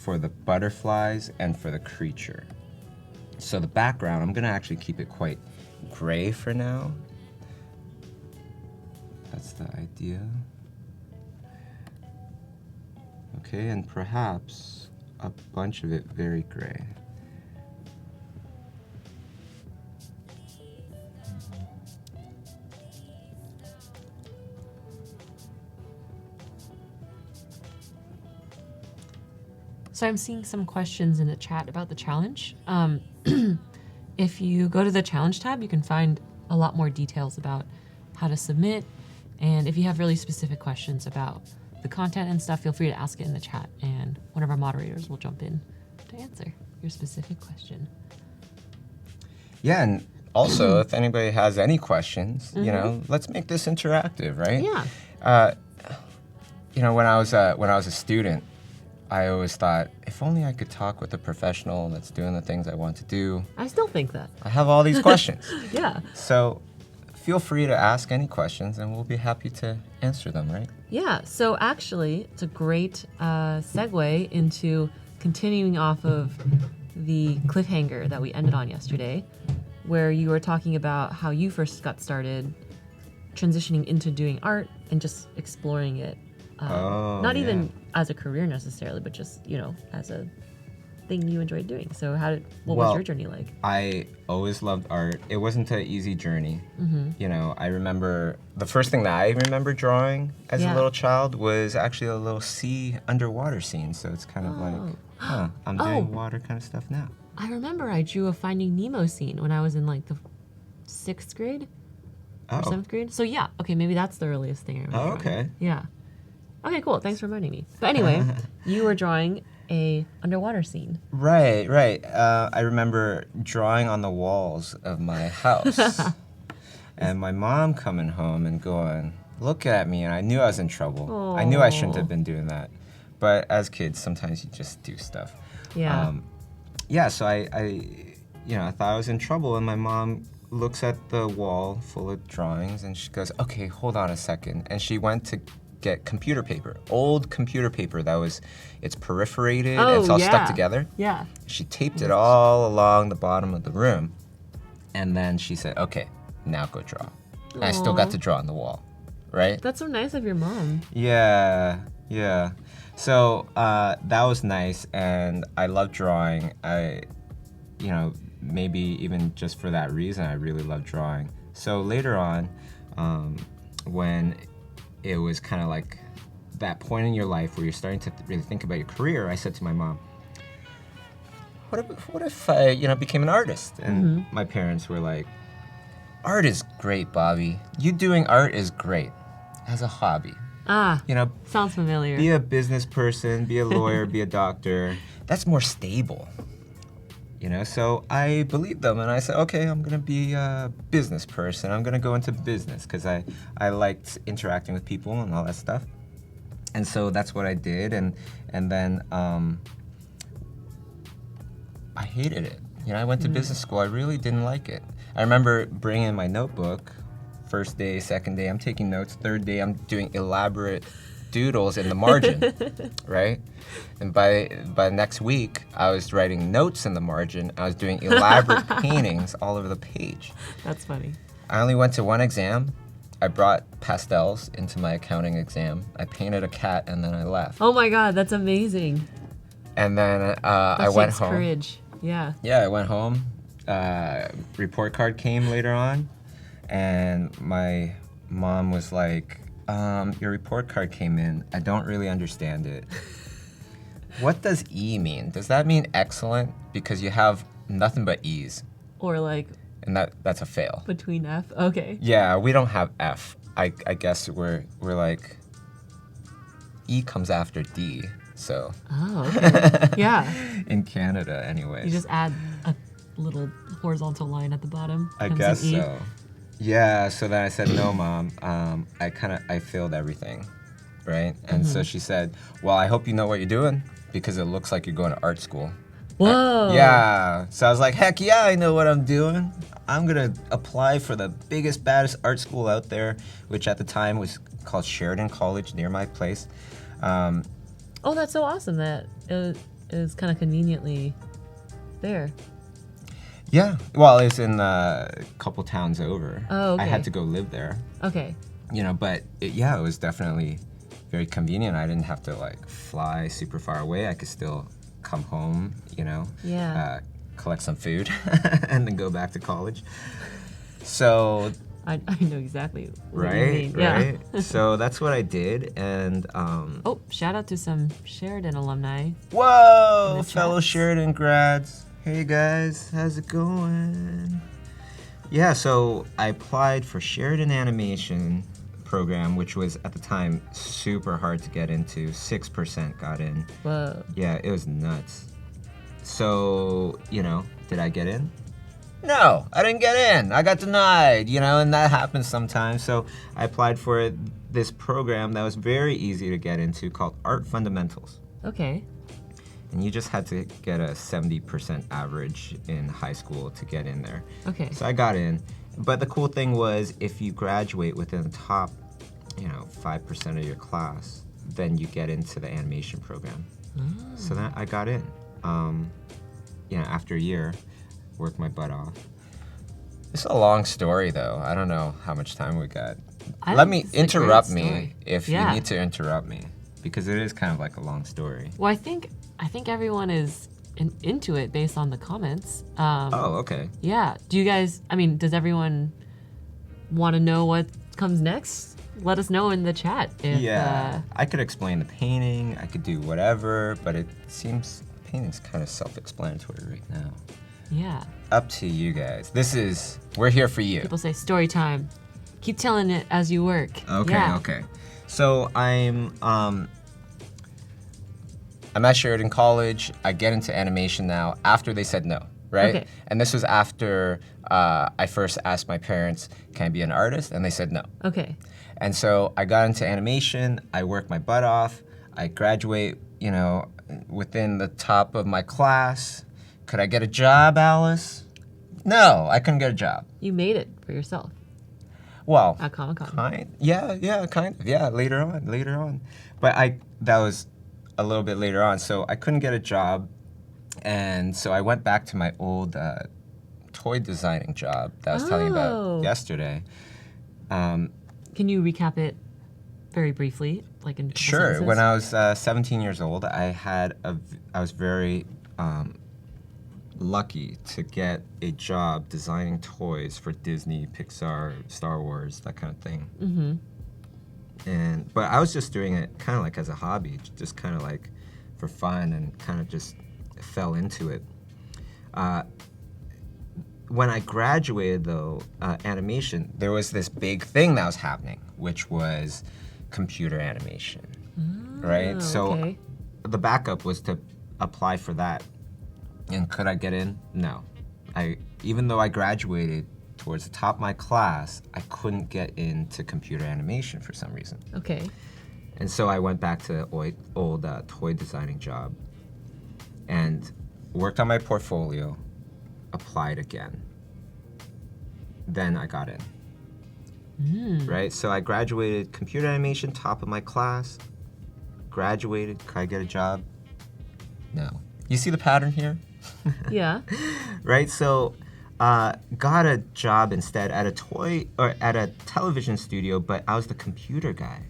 the butterflies and for the creature. So the background, I'm gonna actually keep it quite gray for now. That's the idea. Okay, and perhaps a bunch of it very gray. So I'm seeing some questions in the chat about the challenge. If you go to the challenge tab, you can find a lot more details about how to submit. And if you have really specific questions about the content and stuff, feel free to ask it in the chat, and one of our moderators will jump in to answer your specific question. Yeah, and also if anybody has any questions, you know, let's make this interactive, right? Yeah. You know, when I was a student, I always thought, if only I could talk with a professional that's doing the things I want to do. I still think that. I have all these questions. Yeah. So feel free to ask any questions and we'll be happy to answer them, right? Yeah, so actually, it's a great segue into continuing off of the cliffhanger that we ended on yesterday, where you were talking about how you first got started transitioning into doing art and just exploring it. Not even as a career necessarily, but just, you know, as a thing you enjoyed doing. So what was your journey like? I always loved art. It wasn't an easy journey. You know, I remember the first thing that I remember drawing as a little child was actually a little sea underwater scene. So it's kind of like, I'm doing water kind of stuff now. I remember I drew a Finding Nemo scene when I was in like the 6th grade or 7th grade. So yeah, okay, maybe that's the earliest thing I remember. Oh, okay. Yeah. Okay, cool. Thanks for reminding me. But anyway, you were drawing a underwater scene. Right. I remember drawing on the walls of my house. And my mom coming home and going, look at me. And I knew I was in trouble. Aww. I knew I shouldn't have been doing that. But as kids, sometimes you just do stuff. Yeah. So I thought I was in trouble. And my mom looks at the wall full of drawings and she goes, okay, hold on a second. And she went to get computer paper, old computer paper it's perforated, it's all stuck together. Yeah. She taped it all along the bottom of the room, and then she said, okay, now go draw. And I still got to draw on the wall, right? That's so nice of your mom. Yeah. So that was nice, and I love drawing. Maybe even just for that reason, I really love drawing. So later on, when it was kind of like that point in your life where you're starting to really think about your career, I said to my mom, what if I, became an artist? And my parents were like, art is great, Bobby. You doing art is great as a hobby. Sounds familiar. Be a business person, be a lawyer, be a doctor. That's more stable. So I believed them and I said, okay, I'm gonna be a business person. I'm gonna go into business because I liked interacting with people and all that stuff. And so that's what I did. And then I hated it. I went to business school. I really didn't like it. I remember bringing my notebook. First day, second day, I'm taking notes. Third day, I'm doing elaborate doodles in the margin, right? And by next week, I was writing notes in the margin. I was doing elaborate paintings all over the page. That's funny. I only went to one exam. I brought pastels into my accounting exam. I painted a cat and then I left. Oh my God, that's amazing. And then I That went takes home. courage. Yeah. Yeah, I went home. Report card came later on, and my mom was like, your report card came in. I don't really understand it. What does E mean? Does that mean excellent? Because you have nothing but E's. Or like And that's a fail. between F. Okay. Yeah, we don't have F. I guess we're like, E comes after D, so. Oh, okay. Yeah. In Canada, anyways. You just add a little horizontal line at the bottom. I comes guess an E. so. Yeah, so then I said, no, Mom, I failed everything, right? And so she said, well, I hope you know what you're doing because it looks like you're going to art school. Whoa. Yeah, so I was like, heck yeah, I know what I'm doing. I'm gonna apply for the biggest, baddest art school out there, which at the time was called Sheridan College near my place. Oh, that's so awesome that it is kind of conveniently there. Yeah, well, it's in a couple towns over. Oh, okay. I had to go live there, Okay. but it was definitely very convenient. I didn't have to like fly super far away. I could still come home, Yeah. collect some food, and then go back to college. So, I know exactly what you right, mean. Yeah. right. So that's what I did, and Oh, shout out to some Sheridan alumni. whoa, In the fellow chats. Sheridan grads. Hey guys, how's it going? Yeah, so I applied for Sheridan Animation program, which was at the time super hard to get into. 6% got in. Whoa. Yeah, it was nuts. So, did I get in? No, I didn't get in. I got denied, and that happens sometimes. So I applied for this program that was very easy to get into called Art Fundamentals. Okay. And you just had to get a 70% average in high school to get in there. Okay. So I got in. But the cool thing was if you graduate within the top, 5% of your class, then you get into the animation program. So that I got in. After a year, worked my butt off. It's a long story though. I don't know how much time we got. Let me interrupt me if you need to interrupt me, because it is kind of like a long story. Well, I think everyone is into it based on the comments. Oh, okay. Yeah. Do you guys? I mean, does everyone want to know what comes next? Let us know in the chat. If, I could explain the painting. I could do whatever, but it seems painting's kind of self-explanatory right now. Yeah. Up to you guys. We're here for you. People say story time. Keep telling it as you work. Okay, Yeah. okay. So I'm at Sheridan College. I get into animation now after they said no, right? Okay. And this was after I first asked my parents, can I be an artist? And they said no. Okay. And so I got into animation. I worked my butt off. I graduate, within the top of my class. Could I get a job, Alice? No, I couldn't get a job. You made it for yourself Well, at Comic-Con. kind of. Yeah, later on. But that was a little bit later on, so I couldn't get a job. And so I went back to my old toy designing job that I was telling you about yesterday. Can you recap it very briefly, like in a couple Sure. sentences? When I was 17 years old, I was very lucky to get a job designing toys for Disney, Pixar, Star Wars, that kind of thing. Mm-hmm. But I was just doing it kind of like as a hobby, just kind of like for fun, and kind of just fell into it. When I graduated, though, animation, there was this big thing that was happening, which was computer animation, right? So okay. the backup was to apply for that. And could I get in? No. Even though I graduated towards the top of my class, I couldn't get into computer animation for some reason. Okay. And so I went back to the old toy designing job and worked on my portfolio, applied again. Then I got in. Right? So I graduated computer animation, top of my class, graduated. Could I get a job? No. You see the pattern here? Yeah. Right? So got a job instead at a television studio, but I was the computer guy.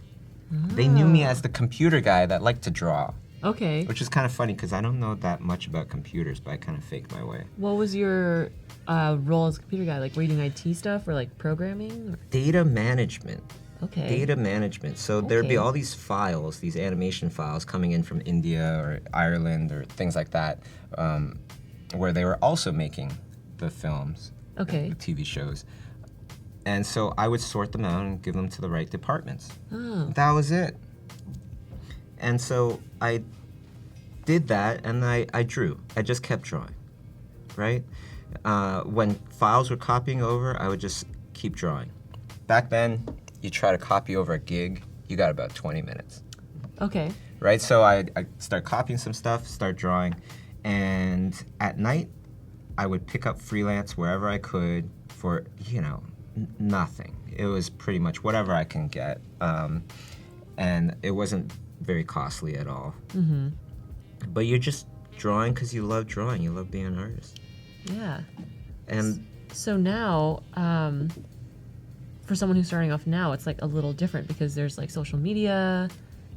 They knew me as the computer guy that liked to draw. Okay. Which is kind of funny because I don't know that much about computers, but I kind of faked my way. What was your role as a computer guy? Like, were you doing IT stuff or like programming? Or? Data management. Okay. Data management. So there'd be all these files, these animation files coming in from India or Ireland or things like that, where they were also making the films, the TV shows. And so I would sort them out and give them to the right departments. Oh. That was it. And so I did that, and I drew. I just kept drawing, right? When files were copying over, I would just keep drawing. Back then, you try to copy over a gig, you got about 20 minutes. Okay. Right? So I start copying some stuff, start drawing, and at night, I would pick up freelance wherever I could for, nothing. It was pretty much whatever I can get. And it wasn't very costly at all. Mm-hmm. But you're just drawing because you love drawing. You love being an artist. Yeah. And so now, for someone who's starting off now, it's like a little different because there's like social media.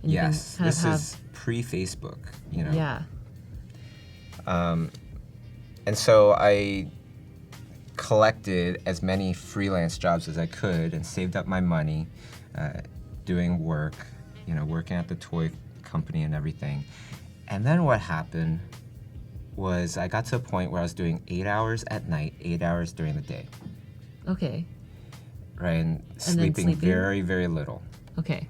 And yes, you can this is pre-Facebook, Yeah. And so I collected as many freelance jobs as I could and saved up my money doing work, working at the toy company and everything. And then what happened was I got to a point where I was doing 8 hours at night, 8 hours during the day. Okay. Right, and sleeping very, very little. Okay.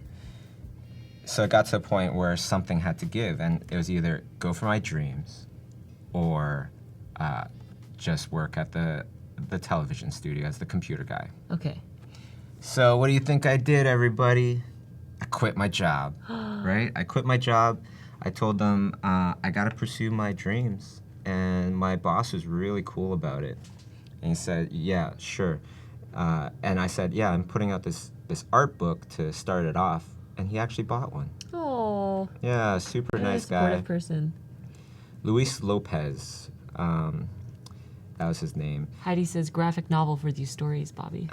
So it got to a point where something had to give, and it was either go for my dreams or just work at the television studio as the computer guy. Okay. So what do you think I did, everybody? I quit my job, right? I quit my job. I told them I got to pursue my dreams, and my boss was really cool about it. And he said, yeah, sure. And I said, yeah, I'm putting out this art book to start it off. And he actually bought one. Oh. Yeah, super nice guy. Supportive person. Luis Lopez. That was his name. Heidi says, graphic novel for these stories, Bobby.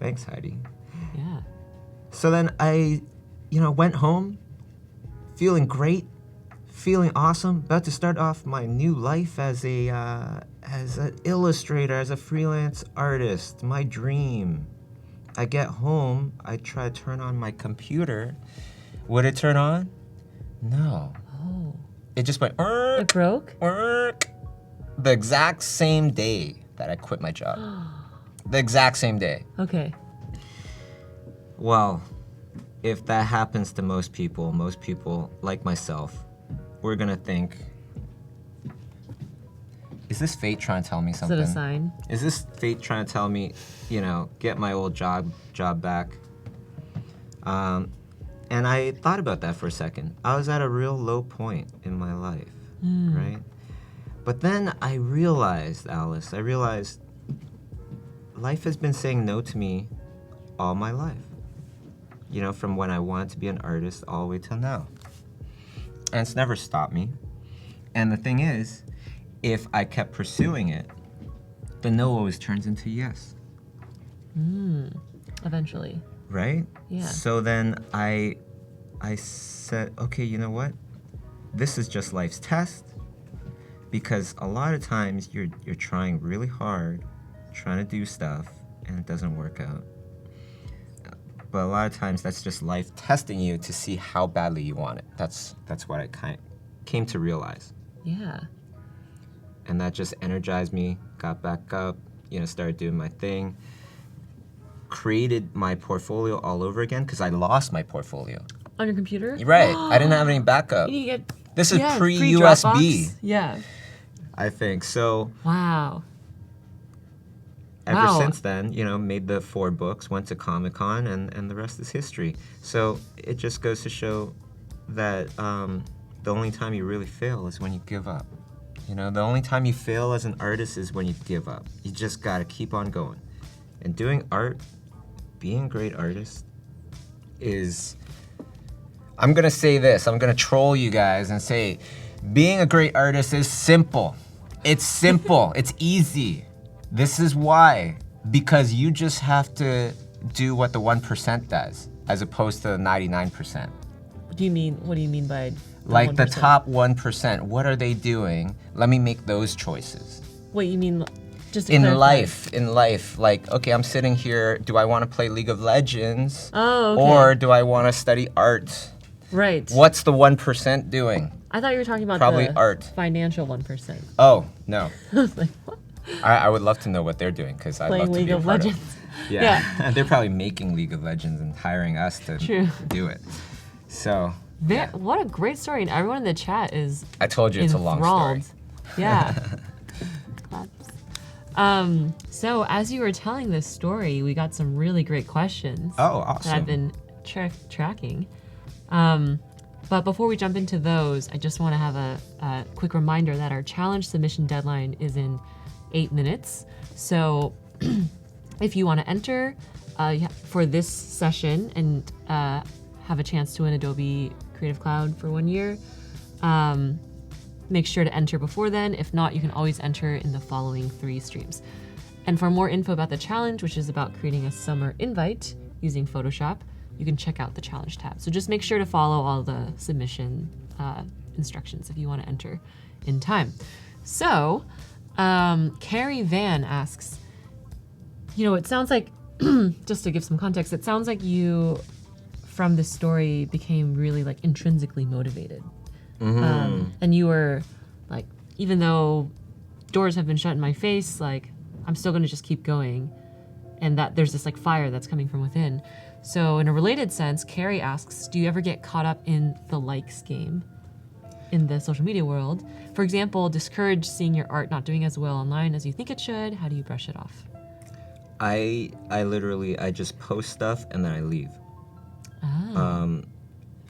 Thanks, Heidi. Yeah. So then I, went home, feeling great, feeling awesome, about to start off my new life as an illustrator, as a freelance artist, my dream. I get home, I try to turn on my computer. Would it turn on? No. Oh. It just went, It broke? The exact same day that I quit my job. The exact same day. Okay. Well, if that happens to most people like myself, we're gonna think, is this fate trying to tell me something? Is it a sign? Is this fate trying to tell me, get my old job back? And I thought about that for a second. I was at a real low point in my life, right? But then I realized, Alice, life has been saying no to me all my life. From when I wanted to be an artist all the way till now. And it's never stopped me. And the thing is, if I kept pursuing it, the no always turns into yes. Eventually. Right? Yeah. So then I said, okay, you know what? This is just life's test. Because a lot of times you're trying really hard, trying to do stuff, and it doesn't work out. But a lot of times that's just life testing you to see how badly you want it. That's what I came to realize. Yeah. And that just energized me, got back up, started doing my thing. Created my portfolio all over again because I lost my portfolio. On your computer? Right. I didn't have any backup. You need to get, This is pre-Dropbox. pre-USB. Yeah. I think. So Wow. ever since then, made the 4 books, went to Comic-Con, and the rest is history. So it just goes to show that the only time you really fail is when you give up. The only time you fail as an artist is when you give up. You just gotta keep on going. And doing art, being a great artist, is... I'm gonna say this, I'm gonna troll you guys and say, being a great artist is simple. It's simple. It's easy. This is why. Because you just have to do what the 1% does, as opposed to the 99%. What do you mean by Like 1%? the top 1%, what are they doing? Let me make those choices. Wait, you mean just to In clarify. life, like, okay, I'm sitting here, do I want to play League of Legends? Oh, okay. Or do I want to study art? Right. What's the 1% doing? I thought you were talking about Probably the art. financial 1%. Oh, no. I was like, what? I would love to know what they're doing, because I'd Playing love to League be a of part Legends. of it. Yeah. They're probably making League of Legends and hiring us to True. do it. So, yeah. What a great story. And everyone in the chat is I told you it's a long story. enthralled. Yeah. Claps. So as you were telling this story, we got some really great questions Oh, that I've awesome. been tracking. But before we jump into those, I just want to have a quick reminder that our challenge submission deadline is in 8 minutes. So if you want to enter for this session and have a chance to win Adobe Creative Cloud for 1 year, make sure to enter before then. If not, you can always enter in the following 3 streams. And for more info about the challenge, which is about creating a summer invite using Photoshop, you can check out the challenge tab. So just make sure to follow all the submission instructions if you want to enter in time. So Carrie Van asks, it sounds like, just to give some context, it sounds like you, from this story, became really like intrinsically motivated. And you were like, even though doors have been shut in my face, like I'm still gonna just keep going. And that there's this like fire that's coming from within. So in a related sense, Carrie asks, do you ever get caught up in the likes game in the social media world? For example, discourage seeing your art not doing as well online as you think it should. How do you brush it off? I literally, I just post stuff and then I leave.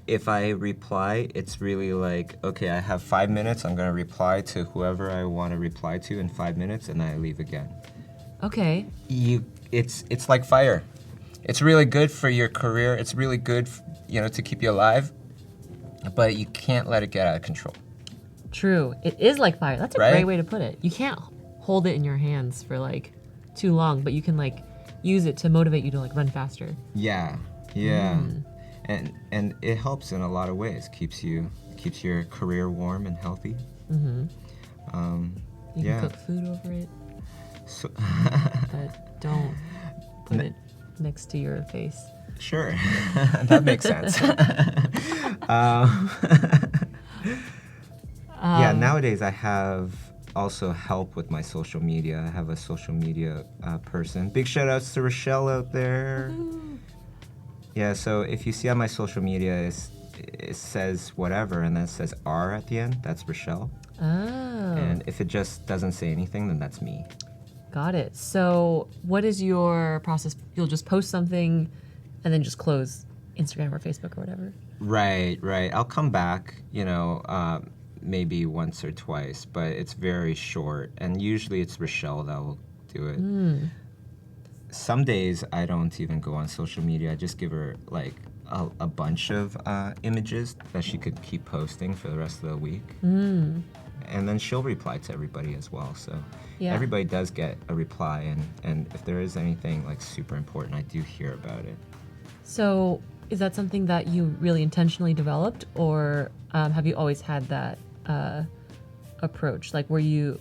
If I reply, it's really like, okay, I have 5 minutes. I'm gonna reply to whoever I want to reply to in 5 minutes, and then I leave again. Okay. It's like fire. It's really good for your career. It's really good, to keep you alive. But you can't let it get out of control. True. It is like fire. That's a Right? great way to put it. You can't hold it in your hands for like too long, but you can like use it to motivate you to like run faster. Yeah. And it helps in a lot of ways. Keeps your career warm and healthy. You Yeah. can cook food over it, So, but don't put it next to your face. sure, that makes sense. Yeah, nowadays I have also help with my social media. I have a social media person. Big shout outs to Rochelle out there. Yeah, so if you see on my social media, it says whatever, and then it says R at the end, that's Rochelle. Oh, And if it just doesn't say anything, then that's me. got it. So what is your process? You'll just post something and then just close Instagram or Facebook or whatever? Right. I'll come back, maybe once or twice, but it's very short, and usually it's Rochelle that will do it. Some days I don't even go on social media. I just give her like a bunch of images that she could keep posting for the rest of the week. And then she'll reply to everybody as well. So Yeah. everybody does get a reply, and if there is anything like super important, I do hear about it. So is that something that you really intentionally developed, or have you always had that approach? Like, were you,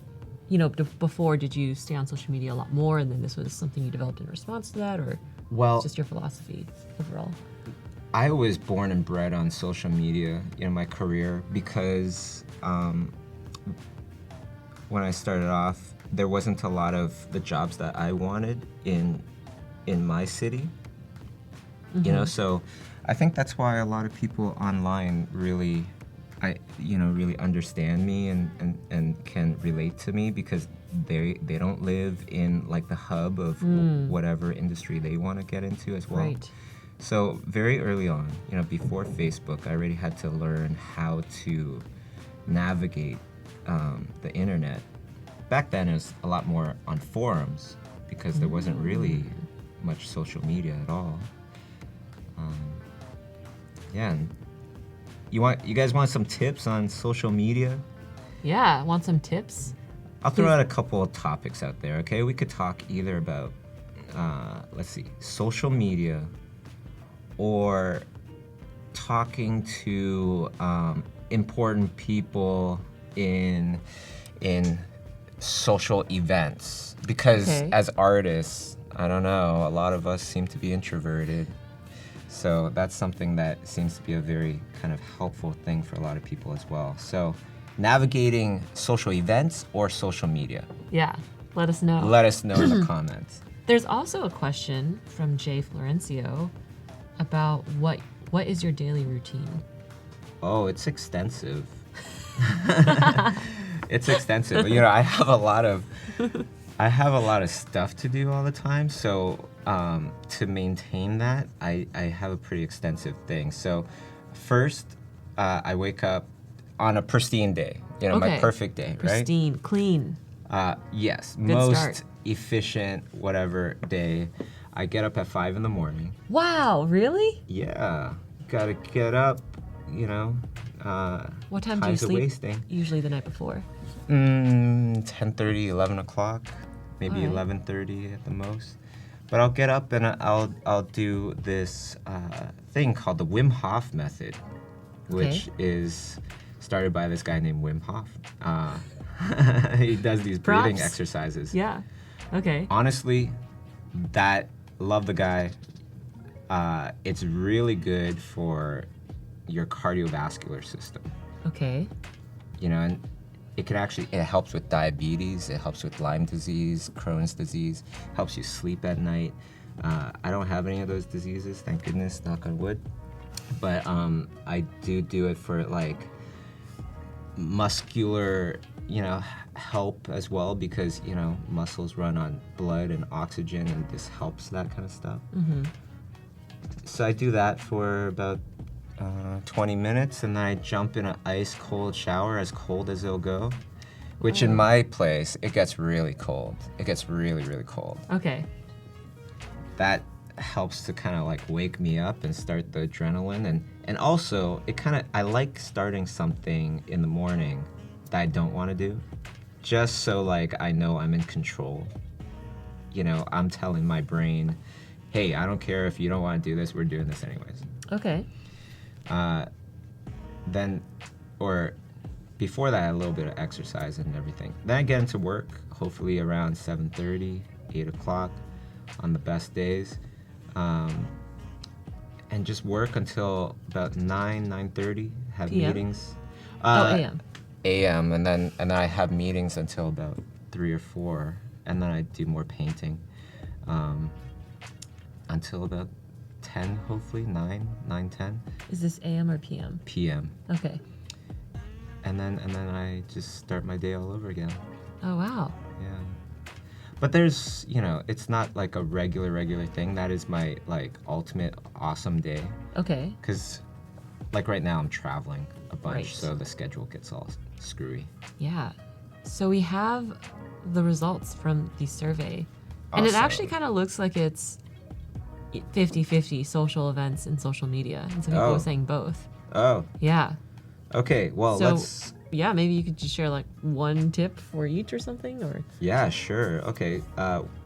before, did you stay on social media a lot more, and then this was something you developed in response to that, or Well, just your philosophy overall? I was born and bred on social media in my career because when I started off, there wasn't a lot of the jobs that I wanted in my city. So I think that's why a lot of people online really understand me and can relate to me, because they don't live in like the hub of whatever industry they want to get into as well. Right. So very early on, before Facebook, I already had to learn how to navigate the internet. Back then, it was a lot more on forums because there wasn't really much social media at all. And you guys want some tips on social media? Yeah, want some tips? I'll throw out a couple of topics out there, okay? We could talk either about, let's see, social media or talking to important people in social events. Because as artists, I don't know, a lot of us seem to be introverted. So that's something that seems to be a very kind of helpful thing for a lot of people as well. So navigating social events or social media? Yeah, let us know. Let us know in the comments. There's also a question from Jay Florencio about what is your daily routine? Oh, it's extensive. It's extensive. You know, I have a lot of stuff to do all the time. So to maintain that, I have a pretty extensive thing. So first, I wake up on a pristine day. You know, my perfect day, pristine, right? Clean. Yes, Good most start. Efficient, whatever day. I get up at 5 in the morning. Wow, really? Yeah, gotta get up. You know. What time do you sleep? Wasting. Usually the night before. 10:30, 11 o'clock, maybe 11:30 at the most. But I'll get up and I'll do this thing called the Wim Hof method, which is started by this guy named Wim Hof. He does these breathing exercises. Yeah. Okay. Honestly, love the guy. It's really good for your cardiovascular system. Okay. You know, and it helps with diabetes, it helps with Lyme disease, Crohn's disease, helps you sleep at night. I don't have any of those diseases, thank goodness, knock on wood. But I do it for like muscular, you know, help as well, because, you know, muscles run on blood and oxygen, and this helps that kind of stuff. Mm-hmm. So I do that for about 20 minutes, and then I jump in an ice cold shower, as cold as it'll go, which in my place, it gets really cold. It gets really, really cold. Okay. That helps to kind of like wake me up and start the adrenaline, and also I like starting something in the morning that I don't want to do, just so like I know I'm in control. You know, I'm telling my brain, hey, I don't care if you don't want to do this, we're doing this anyways. Okay. Then, or before that, a little bit of exercise and everything. Then I get into work, hopefully around 7:30, 8 o'clock on the best days. And just work until about 9:30, have PM? meetings. AM. AM, and then I have meetings until about 3 or 4, and then I do more painting until about 10, hopefully, 9:10. Is this AM or PM? PM. Okay. And then I just start my day all over again. Oh, wow. Yeah. But there's, you know, it's not like a regular thing. That is my, like, ultimate awesome day. Okay. Because, like, right now I'm traveling a bunch, Right. so the schedule gets all screwy. Yeah. So we have the results from the survey. And it Awesome. actually kind of looks like it's 50-50 social events and social media. And some people are saying both. Oh, Yeah. okay. Well, So- let's... Yeah, maybe you could just share like one tip for each or something, or Yeah, sure. Okay.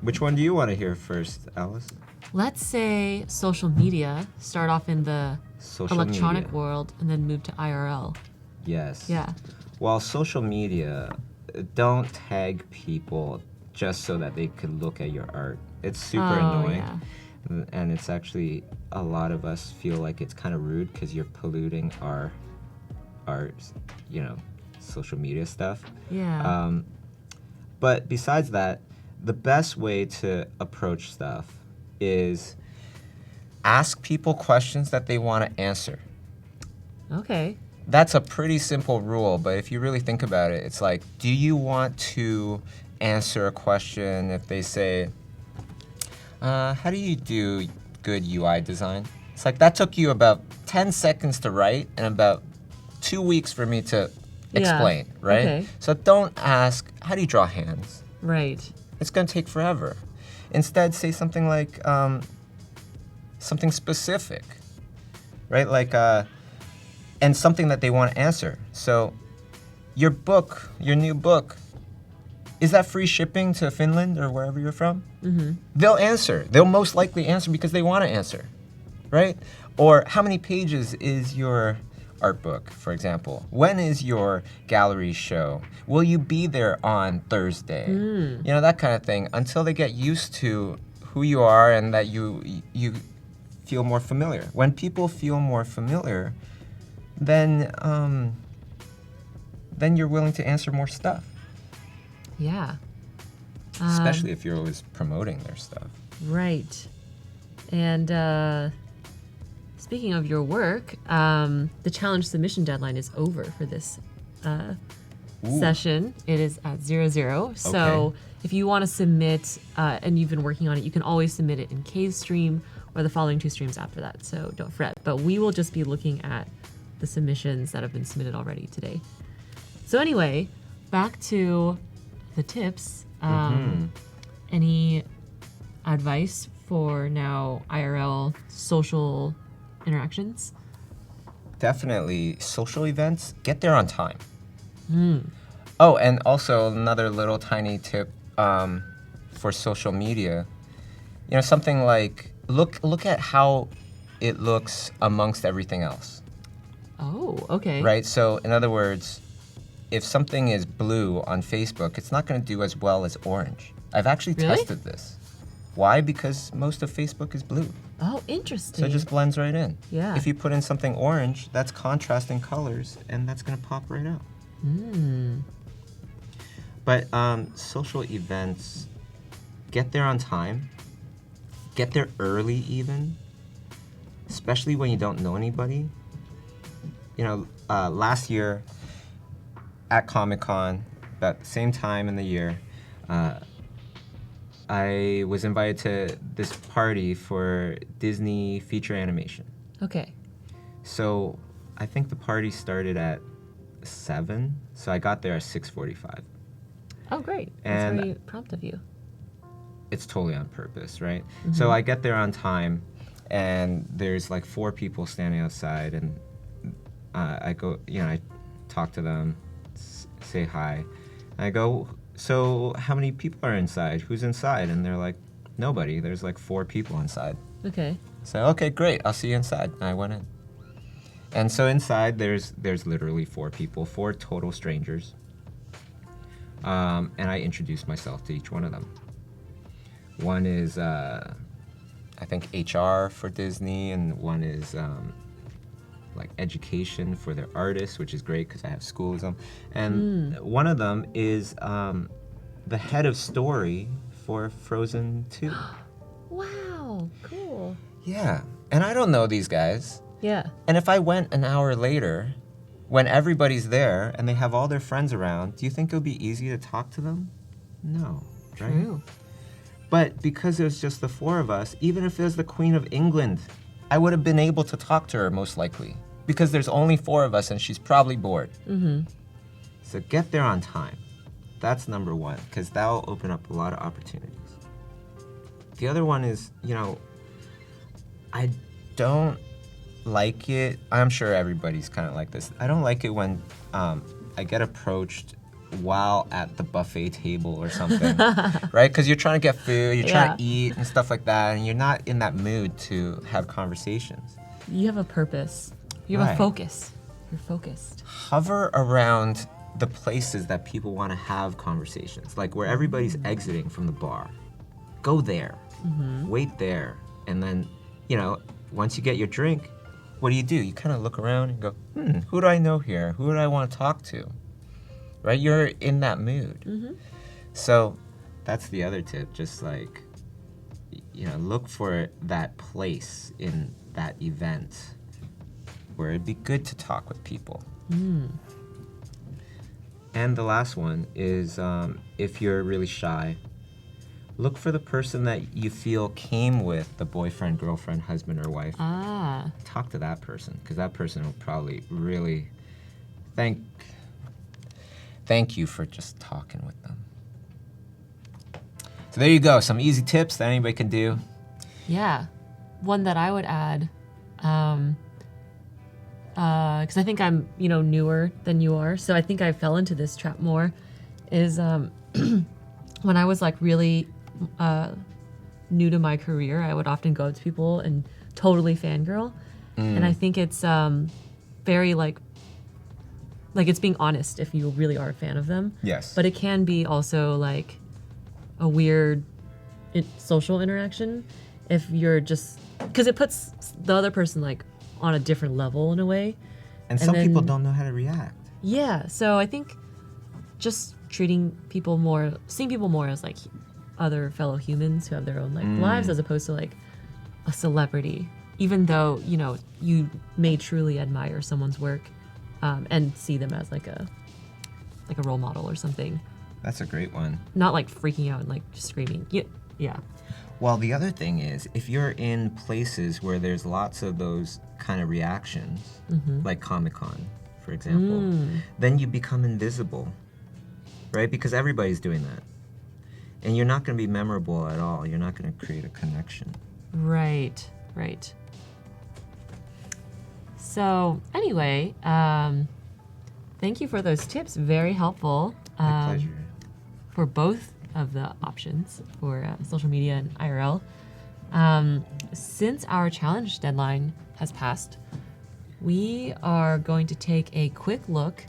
Which one do you want to hear first, Alice? let's say social media, start off in the Social electronic media. world and then move to IRL. Yes. Yeah. Well, social media, don't tag people just so that they could look at your art. It's super annoying. Yeah. And it's actually, a lot of us feel like it's kind of rude because you're polluting our, you know, social media stuff. Yeah. But besides that, the best way to approach stuff is ask people questions that they want to answer. Okay. That's a pretty simple rule, but if you really think about it, it's like, do you want to answer a question if they say, how do you do good UI design? It's like, that took you about 10 seconds to write and about 2 weeks for me to explain, right? Okay. So don't ask, how do you draw hands? Right. It's gonna take forever. Instead, say something like, something specific, right? Like, and something that they want to answer. So, your new book, is that free shipping to Finland or wherever you're from? They'll answer. They'll most likely answer because they want to answer, right? Or how many pages is your art book, for example? When is your gallery show? Will you be there on Thursday? You know, that kind of thing, until they get used to who you are and that you feel more familiar. When people feel more familiar, then you're willing to answer more stuff. Yeah. Especially if you're always promoting their stuff. Right. And speaking of your work, the challenge submission deadline is over for this session. It is at 00. So Okay. if you want to submit and you've been working on it, you can always submit it in Kay's stream or the following 2 streams after that. So don't fret. But we will just be looking at the submissions that have been submitted already today. So anyway, back to the tips. Any advice for now IRL social interactions? Definitely social events, get there on time. Oh, and also another little tiny tip for social media. You know, something like look at how it looks amongst everything else. Oh, okay. Right? So in other words, if something is blue on Facebook, it's not going to do as well as orange. I've actually Really? tested this. Why? Because most of Facebook is blue. Oh, interesting. So it just blends right in. Yeah. If you put in something orange, that's contrasting colors, and that's going to pop right out. But social events, get there on time. Get there early even, especially when you don't know anybody. You know, last year at Comic-Con, about the same time in the year, I was invited to this party for Disney feature animation. Okay. So I think the party started at 7, so I got there at 6:45. Oh, great. And- That's very prompt of you. It's totally on purpose, right? So I get there on time, and there's like 4 people standing outside, and I go, I talk to them, say hi. And I go, so how many people are inside? Who's inside? And they're like, nobody. There's like 4 people inside. Okay. So, okay, great. I'll see you inside. And I went in. And so inside, there's literally 4 people, 4 total strangers. And I introduced myself to each one of them. One is, I think, HR for Disney, and one is like education for their artists, which is great because I have schoolism. And one of them is the head of story for Frozen 2. Wow. Cool. Yeah. And I don't know these guys. Yeah. And if I went an hour later, when everybody's there and they have all their friends around, do you think it would be easy to talk to them? No. Right? True. But because it was just the 4 of us, even if it was the Queen of England, I would have been able to talk to her most likely. Because there's only 4 of us and she's probably bored. So get there on time. That's number 1, because that'll open up a lot of opportunities. The other one is, I don't like it. I'm sure everybody's kind of like this. I don't like it when I get approached while at the buffet table or something, right? Because you're trying to get food, you're trying to eat and stuff like that, and you're not in that mood to have conversations. You have a purpose. You have Right. a focus. You're focused. Hover around the places that people want to have conversations, like where everybody's exiting from the bar. Go there, wait there, and then, once you get your drink, what do? You kind of look around and go, who do I know here? Who do I want to talk to? Right? You're in that mood. So that's the other tip, just like, look for that place in that event where it'd be good to talk with people. And the last one is if you're really shy, look for the person that you feel came with the boyfriend, girlfriend, husband, or wife. Ah. Talk to that person, because that person will probably really thank you for just talking with them. So there you go, some easy tips that anybody can do. Yeah. One that I would add, because I think I'm, newer than you are, so I think I fell into this trap more, is when I was like really new to my career, I would often go up to people and totally fangirl. And I think it's very like it's being honest if you really are a fan of them. Yes. But it can be also like a weird social interaction if you're just, because it puts the other person like on a different level in a way. And some people don't know how to react. Yeah, so I think just seeing people more as like other fellow humans who have their own like lives, as opposed to like a celebrity, even though, you know, you may truly admire someone's work and see them as like a role model or something. That's a great one. Not like freaking out and like just screaming. Yeah. Well, the other thing is, if you're in places where there's lots of those kind of reactions, like Comic-Con, for example, then you become invisible, right? Because everybody's doing that. And you're not going to be memorable at all. You're not going to create a connection. Right. So anyway, thank you for those tips. Very helpful. My pleasure. For both of the options for social media and IRL. Since our challenge deadline has passed, we are going to take a quick look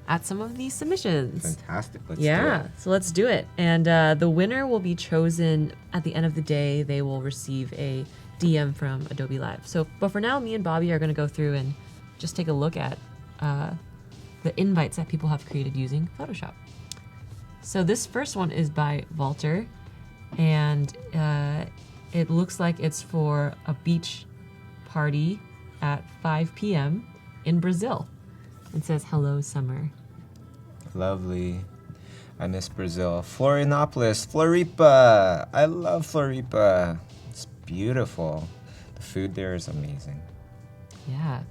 at some of these submissions. Fantastic. Let's do it. So let's do it. And the winner will be chosen at the end of the day. They will receive a DM from Adobe Live. But for now, me and Bobby are going to go through and just take a look at the invites that people have created using Photoshop. So this first one is by Walter, and it looks like it's for a beach party at 5 p.m. in Brazil. It says, "Hello, summer." Lovely. I miss Brazil. Florianopolis, Floripa. I love Floripa. It's beautiful. The food there is amazing. Yeah.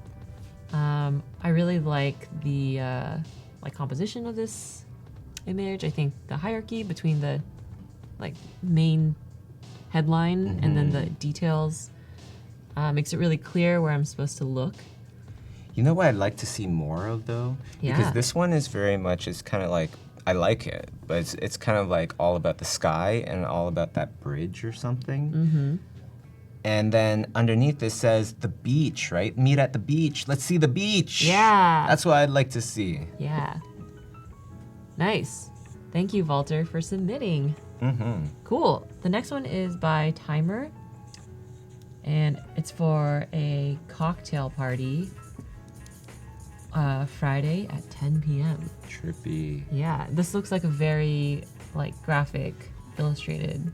I really like the composition of this image. I think the hierarchy between the like main headline and then the details makes it really clear where I'm supposed to look. You know what I'd like to see more of, though? Yeah. Because this one is very much, it's kind of like, I like it, but it's kind of like all about the sky and all about that bridge or something. And then underneath it says the beach, right? Meet at the beach. Let's see the beach. Yeah. That's what I'd like to see. Yeah. Nice. Thank you, Walter, for submitting. Cool. The next one is by Timer, and it's for a cocktail party Friday at 10 p.m. Trippy. Yeah, this looks like a very like graphic, illustrated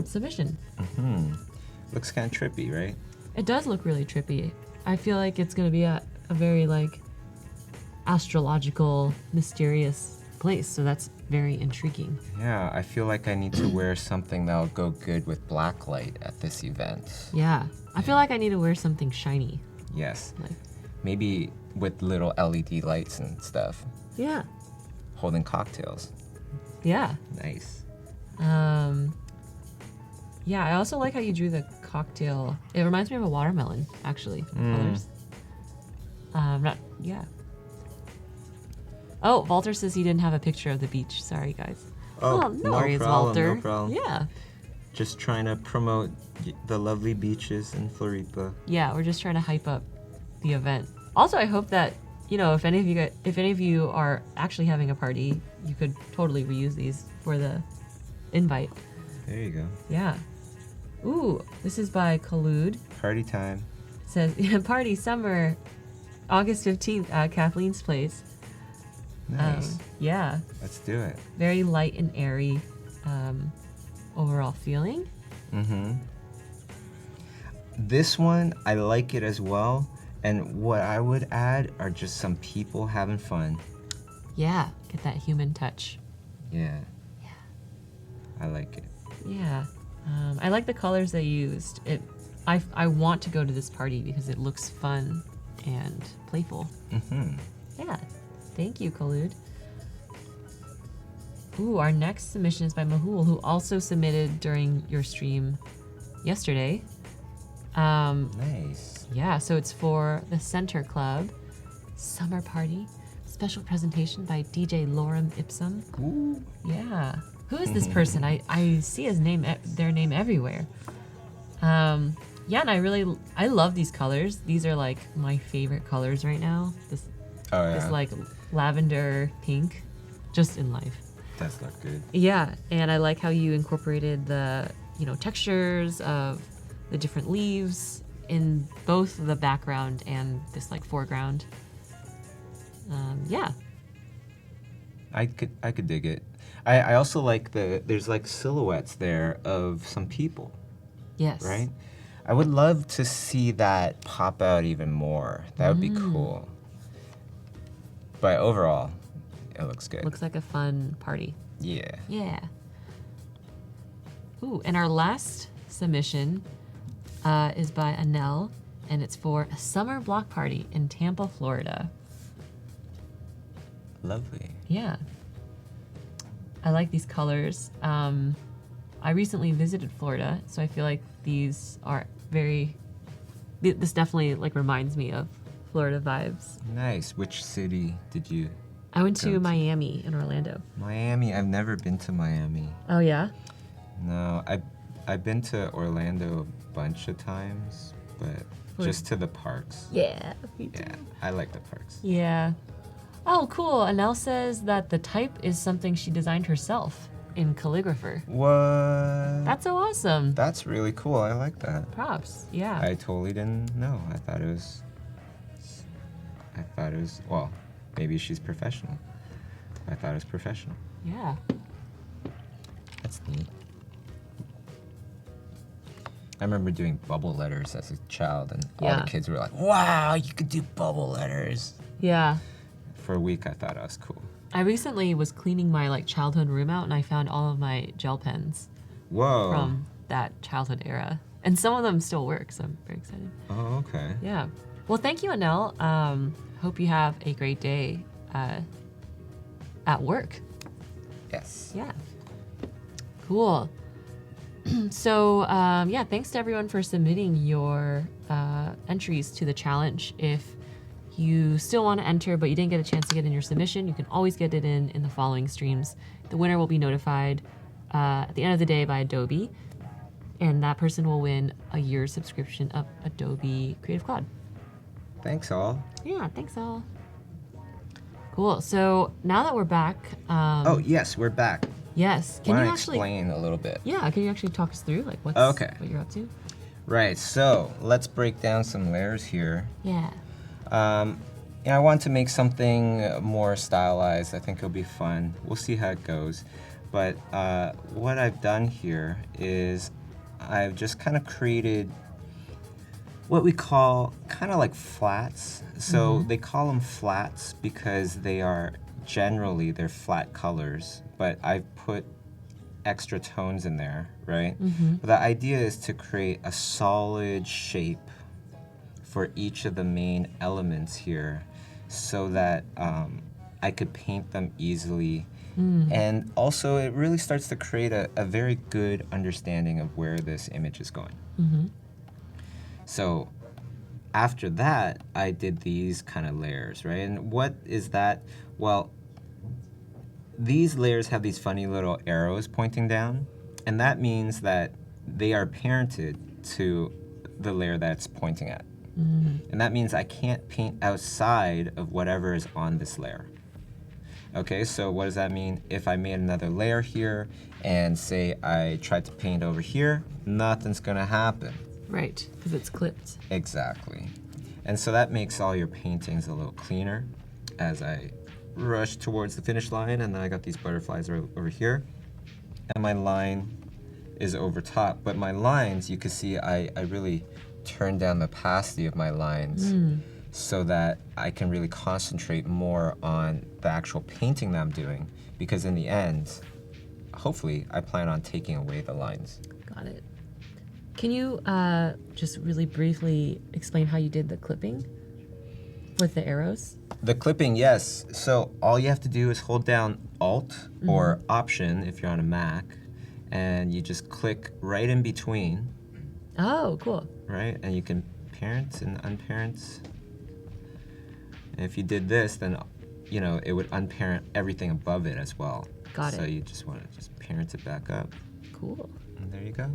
submission. Looks kind of trippy, right? It does look really trippy. I feel like it's gonna be a very like astrological, mysterious place, so that's very intriguing. Yeah, I feel like I need to wear something that'll go good with black light at this event. Yeah, I feel like I need to wear something shiny. Yes. Like, Maybe with little LED lights and stuff. yeah, Holding cocktails. yeah. Nice. Yeah, I also like how you drew the cocktail. It reminds me of a watermelon, actually. Colors. Yeah. Oh, Walter says he didn't have a picture of the beach. Sorry, guys. Oh, no no worries, problem, Walter. no problem. Yeah. Just trying to promote the lovely beaches in Floripa. Yeah, we're just trying to hype up the event. Also, I hope that, you know, if any of you are actually having a party, you could totally reuse these for the invite. There you go. Yeah. Ooh, this is by Khaloud. Party time. It says, party summer, August 15th at Kathleen's place. Nice. Yeah. Let's do it. Very light and airy overall feeling. This one, I like it as well. And what I would add are just some people having fun. Yeah, get that human touch. Yeah. I like it. Yeah. I like the colors they used. I want to go to this party because it looks fun and playful. Yeah. Thank you, Khaloud. Ooh, our next submission is by Mahul, who also submitted during your stream yesterday. Nice. Yeah, so it's for the Center Club summer party. special presentation by DJ Lorem Ipsum. Ooh. Yeah. Who is this person? I see their name everywhere. Yeah, and I love these colors. These are like my favorite colors right now. This like lavender pink, just in life. Does look good. Yeah, and I like how you incorporated the, textures of the different leaves in both the background and this like foreground. Yeah. I could dig it. I also like there's like silhouettes there of some people. Yes. Right? I would love to see that pop out even more. That would be cool. But overall, it looks good. Looks like a fun party. Yeah. Yeah. Ooh, and our last submission is by Anel, and it's for a summer block party in Tampa, Florida. Lovely. Yeah. I like these colors. I recently visited Florida, so I feel like these are this definitely like reminds me of Florida vibes. Nice. Which city did you? I went to Miami and Orlando. Miami. I've never been to Miami. Oh yeah? No, I've been to Orlando a bunch of times, but just to the parks. Yeah, me too. Yeah, I like the parks. Yeah. Oh, cool. Anel says that the type is something she designed herself in Calligrapher. What? That's so awesome. That's really cool. I like that. Props. Yeah. I totally didn't know. I thought it was, well, maybe she's professional. I thought it was professional. Yeah. That's neat. I remember doing bubble letters as a child, and all the kids were like, wow, you could do bubble letters. Yeah. For a week, I thought I was cool. I recently was cleaning my like childhood room out, and I found all of my gel pens. Whoa. From that childhood era. And some of them still work, so I'm very excited. Oh, okay. Yeah. Well, thank you, Anel. Hope you have a great day at work. Yes. Yeah. Cool. So, yeah, thanks to everyone for submitting your entries to the challenge. If you still want to enter, but you didn't get a chance to get in your submission, you can always get it in the following streams. The winner will be notified at the end of the day by Adobe, and that person will win a year's subscription of Adobe Creative Cloud. Thanks, all. Yeah, thanks, all. Cool. So now that we're back. Oh, yes, we're back. Yes. Can you actually explain a little bit? Yeah, can you actually talk us through like what you're up to? Right. So let's break down some layers here. Yeah. I want to make something more stylized. I think it'll be fun. We'll see how it goes. But what I've done here is I've just kind of created what we call kind of like flats. So they call them flats because they're flat colors, but I've put extra tones in there, right? But the idea is to create a solid shape for each of the main elements here so that I could paint them easily. And also it really starts to create a very good understanding of where this image is going. So after that, I did these kind of layers, right? And what is that? Well, these layers have these funny little arrows pointing down, and that means that they are parented to the layer that it's pointing at. And that means I can't paint outside of whatever is on this layer. Okay, so what does that mean? If I made another layer here and say I tried to paint over here, nothing's gonna happen. Right, because it's clipped. Exactly. And so that makes all your paintings a little cleaner as I rush towards the finish line, and then I got these butterflies over here. And my line is over top. But my lines, you can see I really turn down the opacity of my lines so that I can really concentrate more on the actual painting that I'm doing, because in the end, hopefully, I plan on taking away the lines. Got it. Can you just really briefly explain how you did the clipping with the arrows? The clipping, yes. So all you have to do is hold down Alt or Option if you're on a Mac, and you just click right in between. Oh, cool. Right? And you can parent and unparent. And if you did this, then you know, it would unparent everything above it as well. Got So it. you just want to just parent it back up. Cool. And there you go.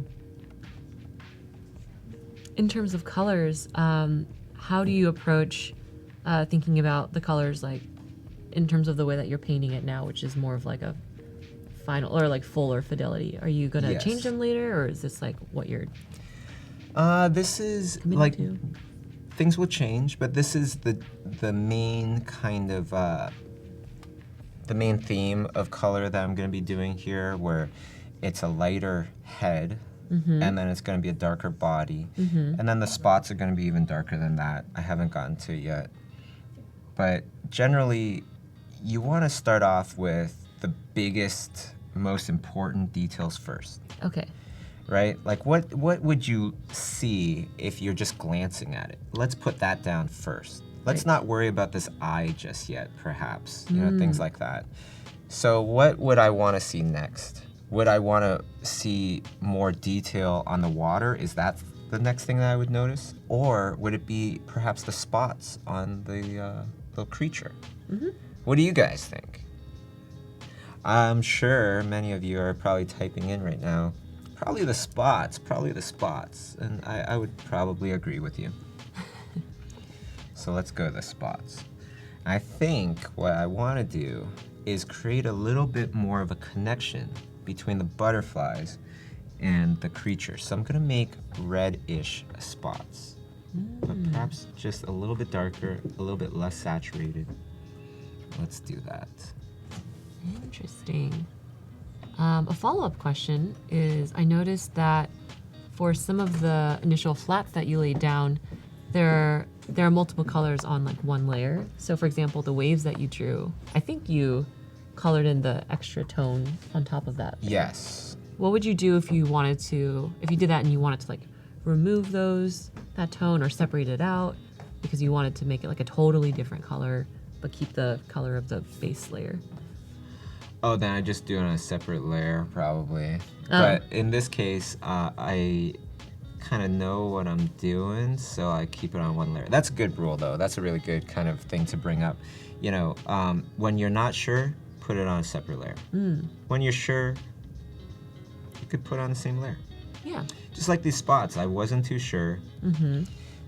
In terms of colors, how do you approach thinking about the colors, like in terms of the way that you're painting it now, which is more of like a final or like fuller fidelity? Are you gonna Yes. change them later, or is this like what you're This is committing like to? things will change, but this is the main kind of the main theme of color that I'm going to be doing here, where it's a lighter head, and then it's going to be a darker body, and then the spots are going to be even darker than that. I haven't gotten to it yet, but generally, you want to start off with the biggest, most important details first. Okay. Right? Like what would you see if you're just glancing at it? Let's put that down first. Let's Right. not worry about this eye just yet, perhaps. You know, things like that. So what would I want to see next? Would I want to see more detail on the water? Is that the next thing that I would notice? Or would it be perhaps the spots on the little creature? What do you guys think? I'm sure many of you are probably typing in right now. Probably the spots, and I would probably agree with you. So let's go to the spots. I think what I want to do is create a little bit more of a connection between the butterflies and the creature. So I'm gonna make reddish spots, but perhaps just a little bit darker, a little bit less saturated. Let's do that. Interesting. A follow-up question is, I noticed that for some of the initial flats that you laid down, there are multiple colors on like one layer. So for example, the waves that you drew, I think you colored in the extra tone on top of that. Yes. What would you do if you did that and you wanted to like remove that tone or separate it out because you wanted to make it like a totally different color, but keep the color of the base layer? Oh, then I just do it on a separate layer, probably. But in this case, I kind of know what I'm doing, so I keep it on one layer. That's a good rule, though. That's a really good kind of thing to bring up. You know, when you're not sure, put it on a separate layer. When you're sure, you could put it on the same layer. Yeah. Just like these spots, I wasn't too sure. So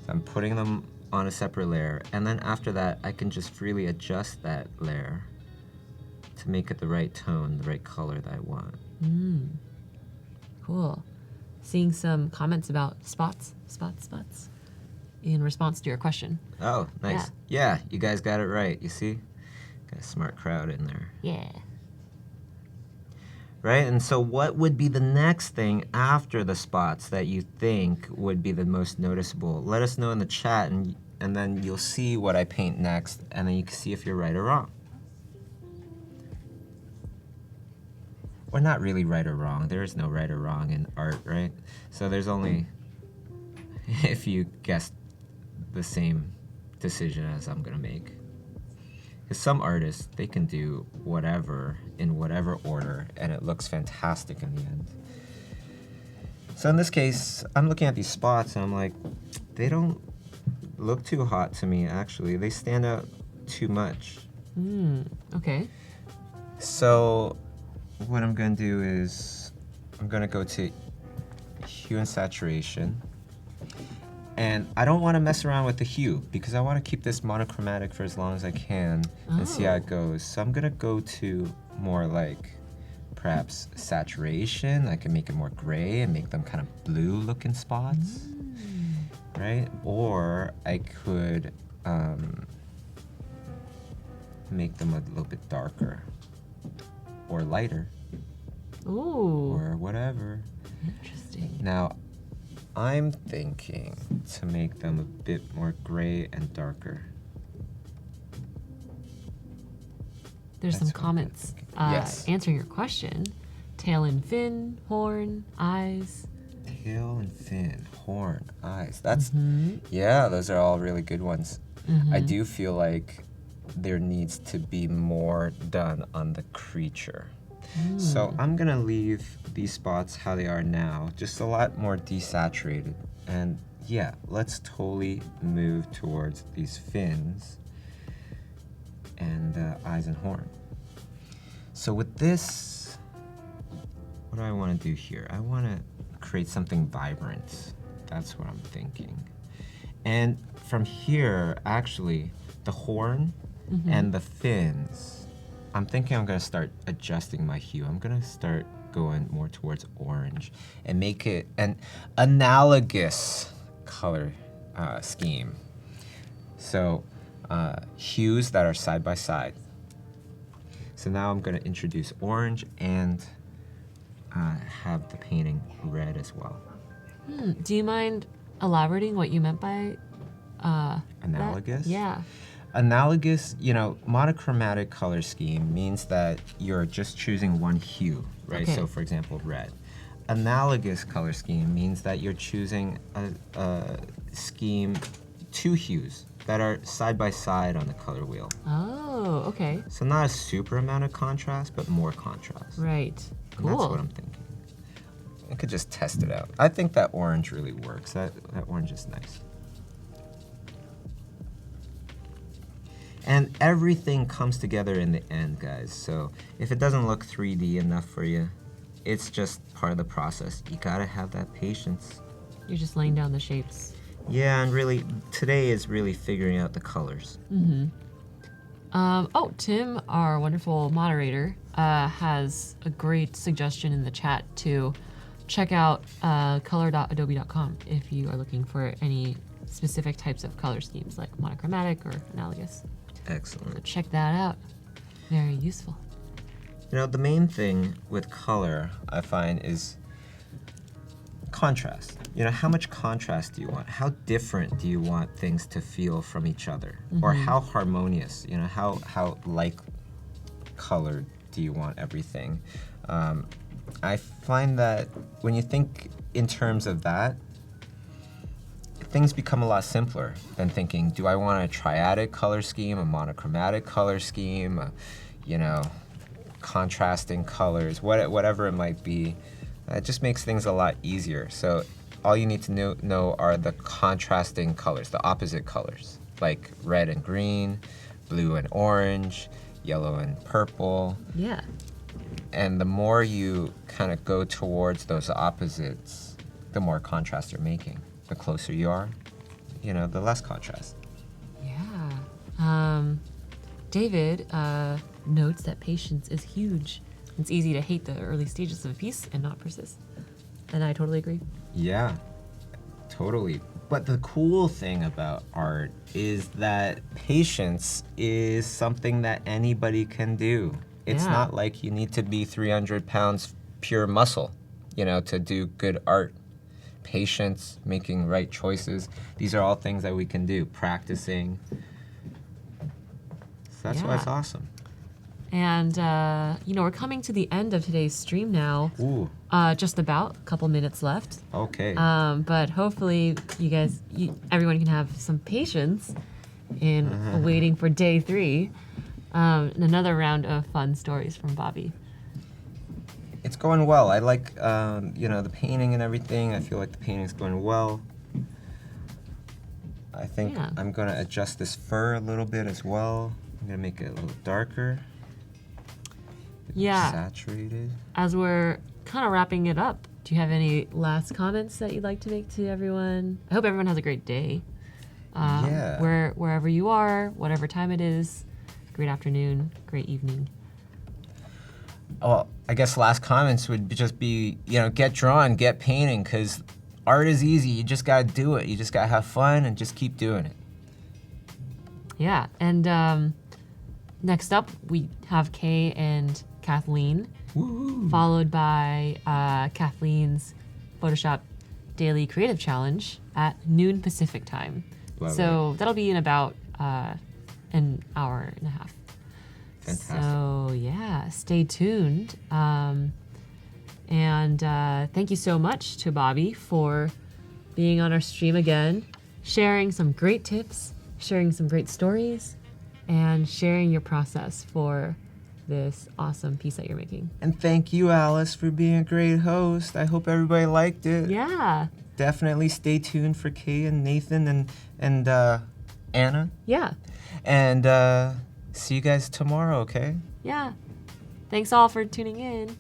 I'm putting them on a separate layer, and then after that, I can just freely adjust that layer to make it the right tone, the right color that I want. Cool. Seeing some comments about spots in response to your question. Oh, nice. Yeah, you guys got it right. You see? Got a smart crowd in there. Yeah. Right? And so what would be the next thing after the spots that you think would be the most noticeable? Let us know in the chat, and then you'll see what I paint next, and then you can see if you're right or wrong. Or not really right or wrong. There is no right or wrong in art, right? So there's only if you guessed the same decision as I'm gonna make. Because some artists, they can do whatever in whatever order, and it looks fantastic in the end. So in this case, I'm looking at these spots, and I'm like, they don't look too hot to me, actually. They stand out too much. Okay. So what I'm going to do is I'm going to go to hue and saturation. And I don't want to mess around with the hue because I want to keep this monochromatic for as long as I can and see how it goes. So I'm going to go to more like perhaps saturation. I can make it more gray and make them kind of blue looking spots, right? Or I could make them a little bit darker or lighter. Ooh. Or whatever. Interesting. Now, I'm thinking to make them a bit more gray and darker. There's That's some what I'm comments thinking. Yes. answering your question. Tail and fin, horn, eyes. Tail and fin, horn, eyes. That's, yeah, those are all really good ones. I do feel like there needs to be more done on the creature. So I'm gonna leave these spots how they are now, just a lot more desaturated. And yeah, let's totally move towards these fins. and eyes and horn. So with this, what do I want to do here? I want to create something vibrant. That's what I'm thinking. And from here, actually, the horn and the fins, I'm thinking I'm going to start adjusting my hue. I'm going to start going more towards orange and make it an analogous color scheme. So hues that are side by side. So now I'm going to introduce orange and have the painting red as well. Do you mind elaborating what you meant by Analogous? that? Yeah. Analogous, monochromatic color scheme means that you're just choosing one hue, right? Okay. So for example, red. Analogous color scheme means that you're choosing a scheme, two hues that are side by side on the color wheel. Oh, okay. So not a super amount of contrast, but more contrast. Right. And Cool. that's what I'm thinking. I could just test it out. I think that orange really works. That orange is nice. And everything comes together in the end, guys. So if it doesn't look 3D enough for you, it's just part of the process. You gotta have that patience. You're just laying down the shapes. Yeah, and really, today is really figuring out the colors. Tim, our wonderful moderator, has a great suggestion in the chat to check out color.adobe.com if you are looking for any specific types of color schemes like monochromatic or analogous. So Excellent. check that out. Very useful. The main thing with color, I find, is contrast. How much contrast do you want? How different do you want things to feel from each other? Or how harmonious, how like colored do you want everything? I find that when you think in terms of that, things become a lot simpler than thinking, do I want a triadic color scheme, a monochromatic color scheme, contrasting colors, whatever it might be. It just makes things a lot easier. So all you need to know are the contrasting colors, the opposite colors, like red and green, blue and orange, yellow and purple. Yeah. And the more you kind of go towards those opposites, the more contrast you're making. The closer you are, the less contrast. Yeah. David notes that patience is huge. It's easy to hate the early stages of a piece and not persist. And I totally agree. Yeah, totally. But the cool thing about art is that patience is something that anybody can do. It's Yeah. not like you need to be 300 pounds pure muscle, to do good art. Patience, making right choices. These are all things that we can do, practicing. So that's why it's Yeah. awesome. And, we're coming to the end of today's stream now. Ooh, Just about a couple minutes left. okay. But hopefully everyone can have some patience in waiting for day 3 and another round of fun stories from Bobby. It's going well. I like, the painting and everything. I feel like the painting's going well. I think Yeah. I'm going to adjust this fur a little bit as well. I'm going to make it a little darker. Yeah. Saturated. As we're kind of wrapping it up, do you have any last comments that you'd like to make to everyone? I hope everyone has a great day. Yeah. Wherever you are, whatever time it is, great afternoon, great evening. Well, I guess last comments would just be, get drawing, get painting, because art is easy. You just got to do it. You just got to have fun and just keep doing it. Yeah, and next up we have Kay and Kathleen, Woo! followed by Kathleen's Photoshop Daily Creative Challenge at noon Pacific time. Love So that'll be in about an hour and a half. Fantastic. So yeah, stay tuned. And thank you so much to Bobby for being on our stream again, sharing some great tips, sharing some great stories, and sharing your process for this awesome piece that you're making. And thank you, Alice, for being a great host. I hope everybody liked it. Yeah. Definitely stay tuned for Kay and Nathan and Anna. Yeah. And see you guys tomorrow, okay? Yeah. Thanks all for tuning in.